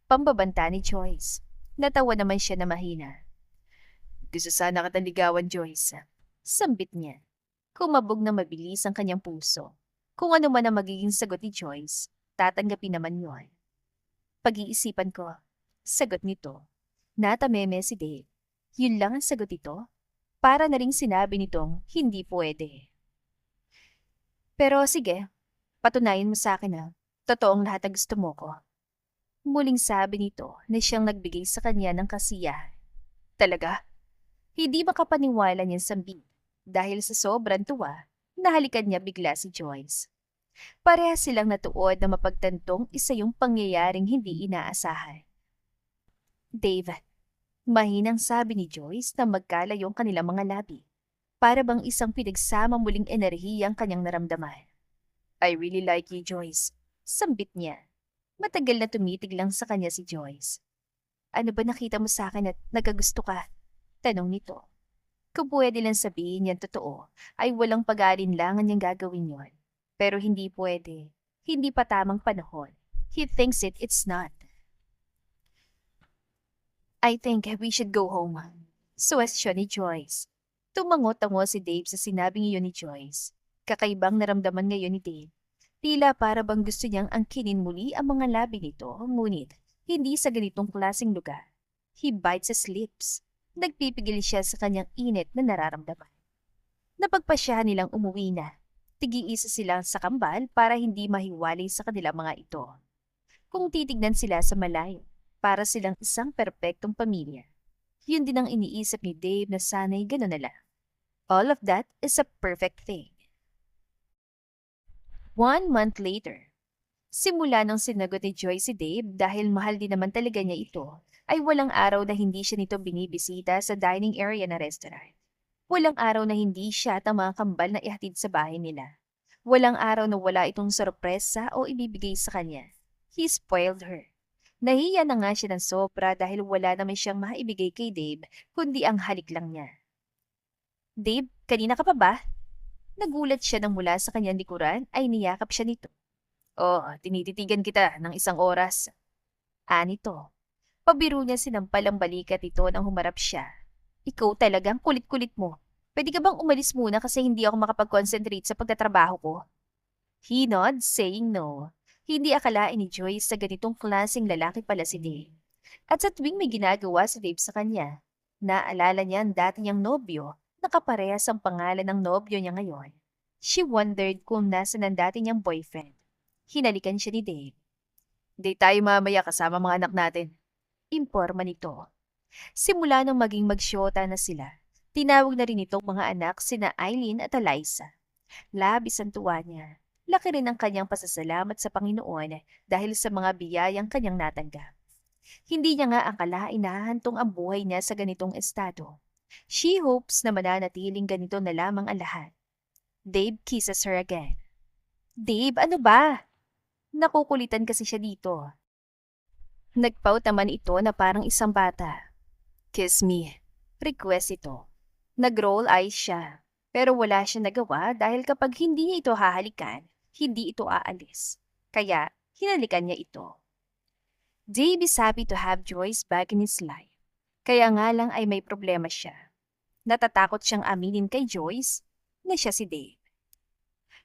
Pambabanta ni Joyce. Natawa naman siya na mahina. Gusto sana kitang ligawan, Joyce. Sambit niya. Kumabog na mabilis ang kanyang puso. Kung ano man ang magiging sagot ni Joyce, tatanggapin naman yon. Pag-iisipan ko. Sagot nito. Natameme si Dave. Yun lang ang sagot ito? Para na ring sinabi nitong hindi pwede. Pero sige, patunayan mo sa akin na totoong lahat na gusto mo ko. Muling sabi nito na siyang nagbigay sa kanya ng kasiyahan. Talaga? Hindi makapaniwala niyang sambi dahil sa sobrang tuwa, nahalikan niya bigla si Joyce. Parehas silang natuod na mapagtantong isa yung pangyayaring hindi inaasahan. Dave, mahinang sabi ni Joyce na magkalayong kanilang mga labi. Para bang isang pinagsama muling enerhiya ang kanyang naramdaman. I really like you, Joyce. Sambit niya. Matagal na tumitig lang sa kanya si Joyce. Ano ba nakita mo sa akin at nagagusto ka? Tanong nito. Kung pwede lang sabihin yan totoo, ay walang pag-aalinlangan niyang gagawin yon. Pero hindi pwede. Hindi pa tamang panahon. He thinks it's not. I think we should go home. Suwestyon ni Joyce. Tumango-tango si Dave sa sinabing iyon ni Joyce. Kakaibang naramdaman ngayon ni Dave. Tila para bang gusto niyang angkinin muli ang mga labi nito, ngunit hindi sa ganitong klaseng lugar. He bites his lips. Nagpipigil siya sa kanyang init na nararamdaman. Napagpasyahan nilang umuwi na. Tig-iisa sila sa kambal para hindi mahiwalay sa kanilang mga ito. Kung titignan sila sa malayo, para silang isang perpektong pamilya. Yun din ang iniisip ni Dave na sana'y gano'n na lang. All of that is a perfect thing. 1 month later. Simula nang sinagot ni Joy si Dave dahil mahal din naman talaga niya ito, ay walang araw na hindi siya nito binibisita sa dining area na restaurant. Walang araw na hindi siya at ang mga kambal na ihatid sa bahay nila. Walang araw na wala itong sorpresa o ibibigay sa kanya. He spoiled her. Nahiya na nga siya ng sobra dahil wala naman siyang maibigay kay Dave kundi ang halik lang niya. Dave, kanina ka pa ba? Nagulat siya nang mula sa kanyang likuran ay niyakap siya nito. Oh, tinititigan kita ng 1 oras. Anito. Pabiro niya sinampal ang balikat ito nang humarap siya. Ikaw talagang kulit-kulit mo. Pwede ka bang umalis muna kasi hindi ako makapag-concentrate sa pagtatrabaho ko? He nods, saying no. Hindi akalain ni Joyce sa ganitong klaseng lalaki pala si Dave. At sa tuwing may ginagawa si Dave sa kanya, naalala niya ang dati niyang nobyo, nakaparehas ang pangalan ng nobyo niya ngayon. She wondered kung nasan ang dati niyang boyfriend. Hinalikan siya ni Dave. Date tayo mamaya kasama mga anak natin. Imporma nito. Simula nang maging magsyota na sila, tinawag na rin itong mga anak sina Eileen at Eliza. Labis ang tuwa niya. Laki rin ang kanyang pasasalamat sa Panginoon dahil sa mga biyayang kanyang natanggap. Hindi niya nga akalain na hahantong ang buhay niya sa ganitong estado. She hopes na mananatiling ganito na lamang ang lahat. Dave kisses her again. Dave, ano ba? Nakukulitan kasi siya dito. Nagpaut naman ito na parang isang bata. Kiss me. Request ito. Nag-roll eyes siya. Pero wala siya nagawa dahil kapag hindi niya ito hahalikan, hindi ito aalis. Kaya, hinalikan niya ito. Dave is happy to have Joyce back in his life. Kaya nga lang ay may problema siya. Natatakot siyang aminin kay Joyce na siya si Dave.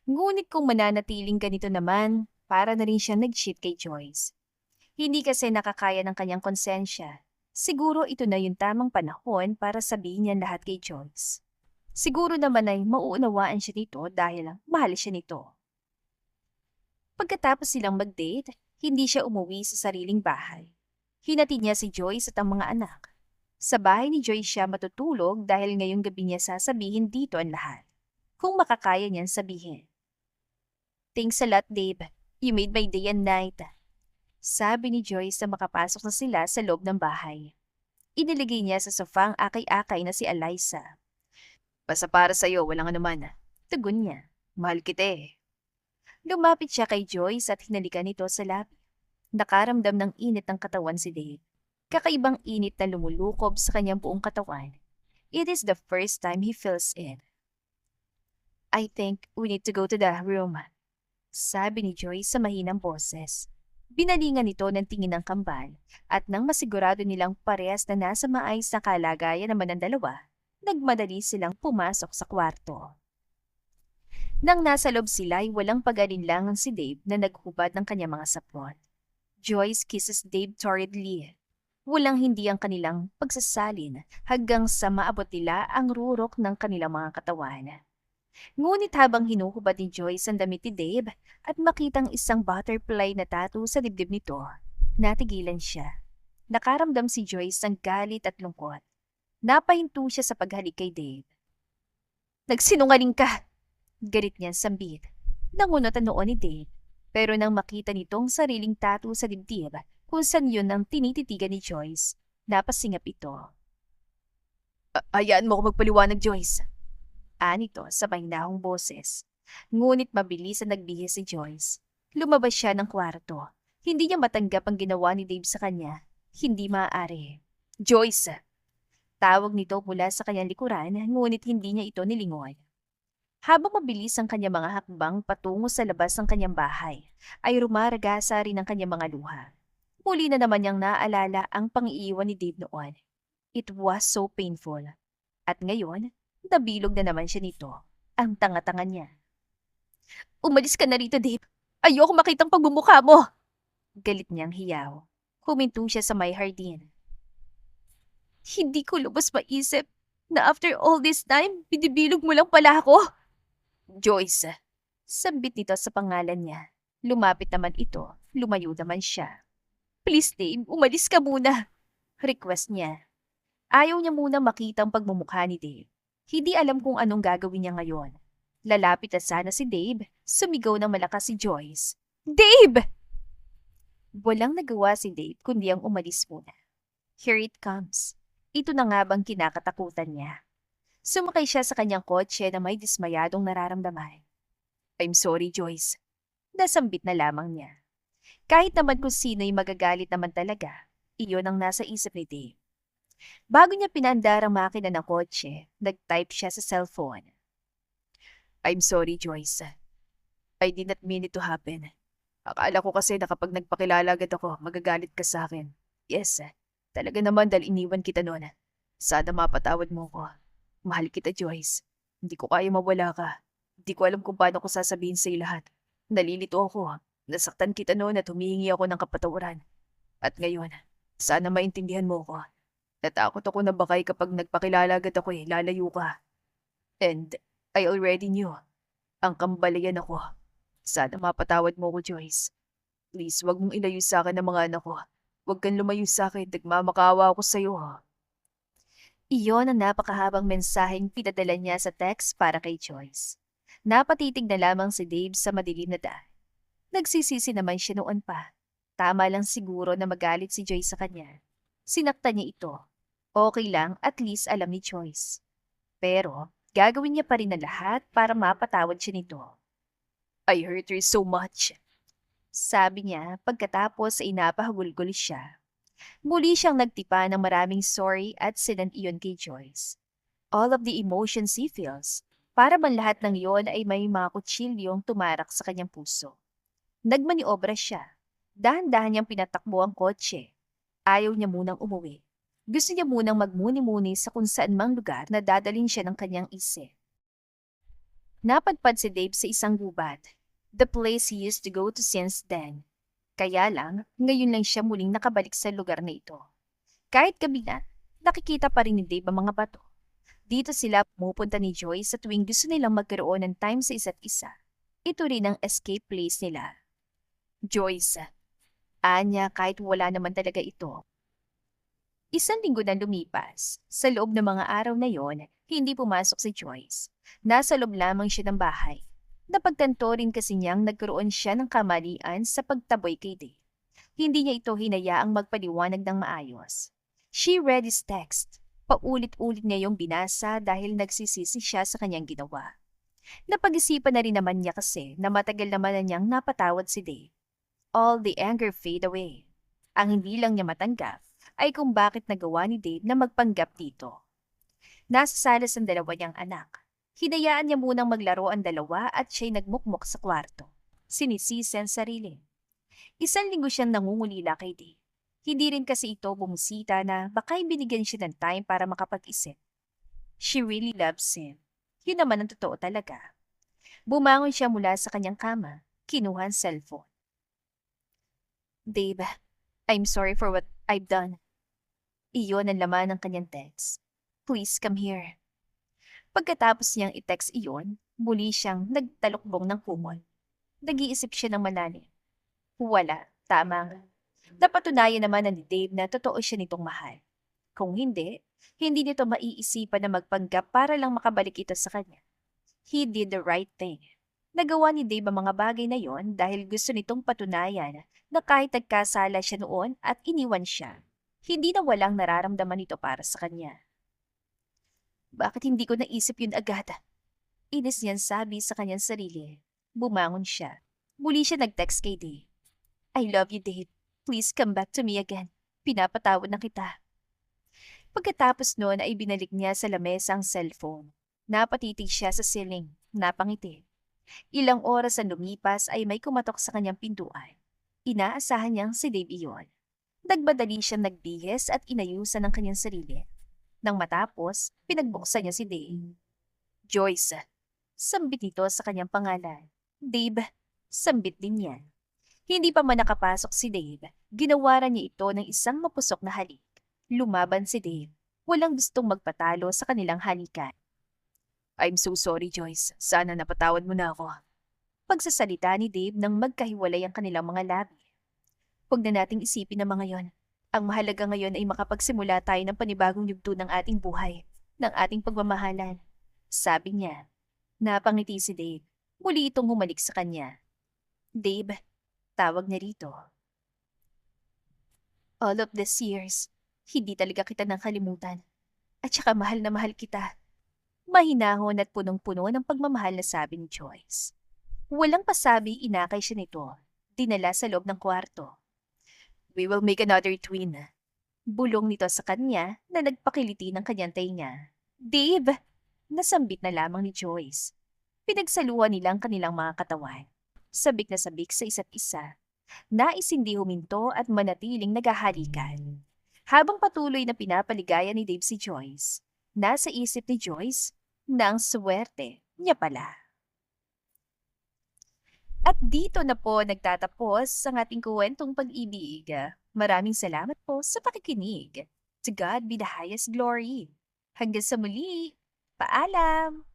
Ngunit kung mananatiling ganito naman, para na rin siya nag-cheat kay Joyce. Hindi kasi nakakaya ng kanyang konsensya. Siguro ito na yung tamang panahon para sabihin niya lahat kay Joyce. Siguro naman ay mauunawaan siya nito dahil mahal siya nito. Pagkatapos silang mag-date, hindi siya umuwi sa sariling bahay. Hinatid niya si Joyce at ang mga anak. Sa bahay ni Joyce siya matutulog dahil ngayong gabi niya sasabihin dito ang lahat. Kung makakaya niyang sabihin. Thanks a lot, Dave. You made my day and night. Sabi ni Joyce na makapasok na sila sa loob ng bahay. Iniligay niya sa sofa ang akay-akay na si Eliza. Basta para sa'yo, walang anuman. Tugon niya. Mahal kita eh. Lumapit siya kay Joyce at hinalikan nito sa labi. Nakaramdam ng init ng katawan si Dave. Kakaibang init na lumulukob sa kanyang buong katawan. It is the first time he feels it. I think we need to go to the room. Sabi ni Joyce sa mahinang boses. Binalingan nito ng tingin ng kambal at nang masigurado nilang parehas na nasa maayos na kalagayan naman ng dalawa, nagmadali silang pumasok sa kwarto. Nang nasa loob sila ay walang pag-alinlangan si Dave na naghubad ng kanyang mga sapon. Joyce kisses Dave torridly. Walang hindi ang kanilang pagsasalin hanggang sa maabot nila ang rurok ng kanilang mga katawan. Ngunit habang hinuhubad ni Joyce ang damit ni Dave at makitang isang butterfly na tattoo sa dibdib nito, natigilan siya. Nakaramdam si Joyce ng galit at lungkot. Napahinto siya sa paghalik kay Dave. Nagsinungaling ka! Galit niya sambit. Nangunot ang noo ni Dave. Pero nang makita nitong sariling tattoo sa dibdib, kung saan yun ang tinititigan ni Joyce, napasingap ito. Hayaan mo ako magpaliwanag, Joyce. Anito sa mahinahong boses. Ngunit mabilis na nagbihis si Joyce. Lumabas siya ng kwarto. Hindi niya matanggap ang ginawa ni Dave sa kanya. Hindi maaari. Joyce! Tawag nito mula sa kanyang likuran, ngunit hindi niya ito nilingon. Habang mabilis ang kanyang mga hakbang patungo sa labas ng kanyang bahay, ay rumaragasa rin ang kanyang mga luha. Muli na naman niyang naalala ang pang-iiwan ni Dave noon. It was so painful. At ngayon, nabilog na naman siya nito. Ang tanga-tanga niya. Umalis ka na rito, Dave. Ayoko makitang pagbumukha mo. Galit niyang hiyaw. Huminto siya sa may hardin. Hindi ko lubos maisip na after all this time, binibilog mo lang pala ako. Joyce. Sambit nito sa pangalan niya. Lumapit naman ito. Lumayo naman siya. Please, Dave, umalis ka muna. Request niya. Ayaw niya muna makita ang pagmumukha ni Dave. Hindi alam kung anong gagawin niya ngayon. Lalapit na sana si Dave, sumigaw ng malakas si Joyce. Dave! Walang nagawa si Dave kundi ang umalis muna. Here it comes. Ito na nga bang kinakatakutan niya. Sumakay siya sa kanyang kotse na may dismayadong nararamdaman. I'm sorry, Joyce. Nasambit na lamang niya. Kahit naman kung sino'y magagalit naman talaga, iyon ang nasa isip ni Dave. Bago niya pinandar ang makina ng kotse, nag-type siya sa cellphone. I'm sorry, Joyce. I did not mean it to happen. Akala ko kasi na kapag nagpakilala agad ako, magagalit ka sa akin. Yes, talaga naman dahil iniwan kita noon. Sana mapatawad mo ko. Mahal kita, Joyce. Hindi ko kaya mawala ka. Hindi ko alam kung paano ko sasabihin sa'yo lahat. Nalilito ako. Nasaktan kita noon at humihingi ako ng kapatawaran. At ngayon, sana maintindihan mo ko. Natakot ako na bakay kapag nagpakilala agad ako lalayo ka. And I already knew. Ang kambalayan ako. Sana mapatawad mo ko, Joyce. Please, wag mong ilayo sa akin ng mga anak ko. Huwag kang lumayo sa akin. Nagmamakawa ako sa'yo, ha. Iyon ang napakahabang mensaheng pinadala niya sa text para kay Joyce. Napatitig na lamang si Dave sa madilim na daan. Nagsisisi naman siya noon pa. Tama lang siguro na magalit si Joyce sa kanya. Sinaktan niya ito. Okay lang, at least alam ni Joyce. Pero, gagawin niya pa rin ang lahat para mapatawad siya nito. I hurt her so much. Sabi niya pagkatapos ay napahagulgol siya. Muli siyang nagtipa ng maraming sorry at sinend iyon kay Joyce. All of the emotions he feels, para bang lahat ng iyon ay may mga kutsilyong tumarak sa kanyang puso. Nagmaniobra siya. Dahan-dahan niyang pinatakbo ang kotse. Ayaw niya munang umuwi. Gusto niya munang magmuni-muni sa kung saan mang lugar na dadalhin siya ng kanyang isip. Napadpad si Dave sa isang gubat, the place he used to go to since then. Kaya lang, ngayon lang siya muling nakabalik sa lugar na ito. Kahit gabi na, nakikita pa rin ni Dave ang mga bato. Dito sila pumupunta ni Joyce sa tuwing gusto nilang magkaroon ng time sa isa't isa. Ito rin ang escape place nila. Joyce, anya kahit wala naman talaga ito. Isang linggo na lumipas. Sa loob ng mga araw na yon, hindi pumasok si Joyce. Nasa loob lamang siya ng bahay. Napagtanto rin kasi niyang nagkaroon siya ng kamalian sa pagtaboy kay Dave. Hindi niya ito hinayaang magpaliwanag ng maayos. She read his text. Paulit-ulit niya yung binasa dahil nagsisisi siya sa kanyang ginawa. Napag-isipan na rin naman niya kasi na matagal naman na niyang napatawad si Dave. All the anger fade away. Ang hindi lang niya matanggap ay kung bakit nagawa ni Dave na magpanggap dito. Nasa salas ang dalawa niyang anak. Hinayaan niya munang maglaro ang dalawa at siya'y nagmukmok sa kwarto. Sinisisi ang sarili. Isang linggo siyang nangungulila kay Dave. Hindi rin kasi ito bumisita na baka'y binigyan siya ng time para makapag-isip. She really loves him. Yun naman ang totoo talaga. Bumangon siya mula sa kanyang kama. Kinuha ang cellphone. Dave, I'm sorry for what I've done. Iyon ang laman ng kanyang text. Please come here. Pagkatapos niyang i-text iyon, muli siyang nagtalukbong ng kumot. Nag-iisip siya ng malalim. Wala, tama. Napatunayan naman ni Dave na totoo siya nitong mahal. Kung hindi, hindi nito maiisipan na magpanggap para lang makabalik ito sa kanya. He did the right thing. Nagawa ni Dave ang mga bagay na yon dahil gusto nitong patunayan na kahit nagkasala siya noon at iniwan siya, hindi na walang nararamdaman ito para sa kanya. Bakit hindi ko naisip yun agad? Inis niyan sabi sa kanyang sarili. Bumangon siya. Muli siya nag-text kay Dave. I love you, Dave. Please come back to me again. Pinapatawad na kita. Pagkatapos noon ay binalik niya sa lamesa ang cellphone. Napatitig siya sa ceiling. Napangiti. Ilang oras ang lumipas ay may kumatok sa kanyang pintuan. Inaasahan niyang si Dave iyon. Nagbadali siyang nagbihis at inayusan ang kanyang sarili. Nang matapos, pinagbuksan niya si Dave. Joyce, sambit nito sa kanyang pangalan. Dave, sambit din niya. Hindi pa man nakapasok si Dave, ginawaran niya ito ng isang mapusok na halik. Lumaban si Dave. Walang gustong magpatalo sa kanilang halikan. I'm so sorry, Joyce. Sana napatawad mo na ako. Pagsasalita ni Dave nang magkahiwalay ang kanilang mga labi. Huwag na nating isipin ang mga yon. Ang mahalaga ngayon ay makapagsimula tayo ng panibagong yugto ng ating buhay, ng ating pagmamahalan. Sabi niya. Napangiti si Dave. Muli itong humalik sa kanya. Dave, tawag niya rito. All of these years, hindi talaga kita nakalimutan. At saka mahal na mahal kita. Mahinahon at punong-puno ng pagmamahal na sabi ni Joyce. Walang pasabi, inakay siya nito. Dinala sa loob ng kwarto. We will make another twin. Bulong nito sa kanya na nagpakiliti ng kanyang tainga. Dave! Nasambit na lamang ni Joyce. Pinagsaluhan nila ang kanilang mga katawan. Sabik na sabik sa isa't isa. Nais hindi huminto at manatiling naghahalikan. Habang patuloy na pinapaligaya ni Dave si Joyce, nasa isip ni Joyce na ang swerte niya pala. At dito na po nagtatapos ang ating kwentong pag-ibig. Maraming salamat po sa pakikinig. To God be the highest glory. Hanggang sa muli. Paalam!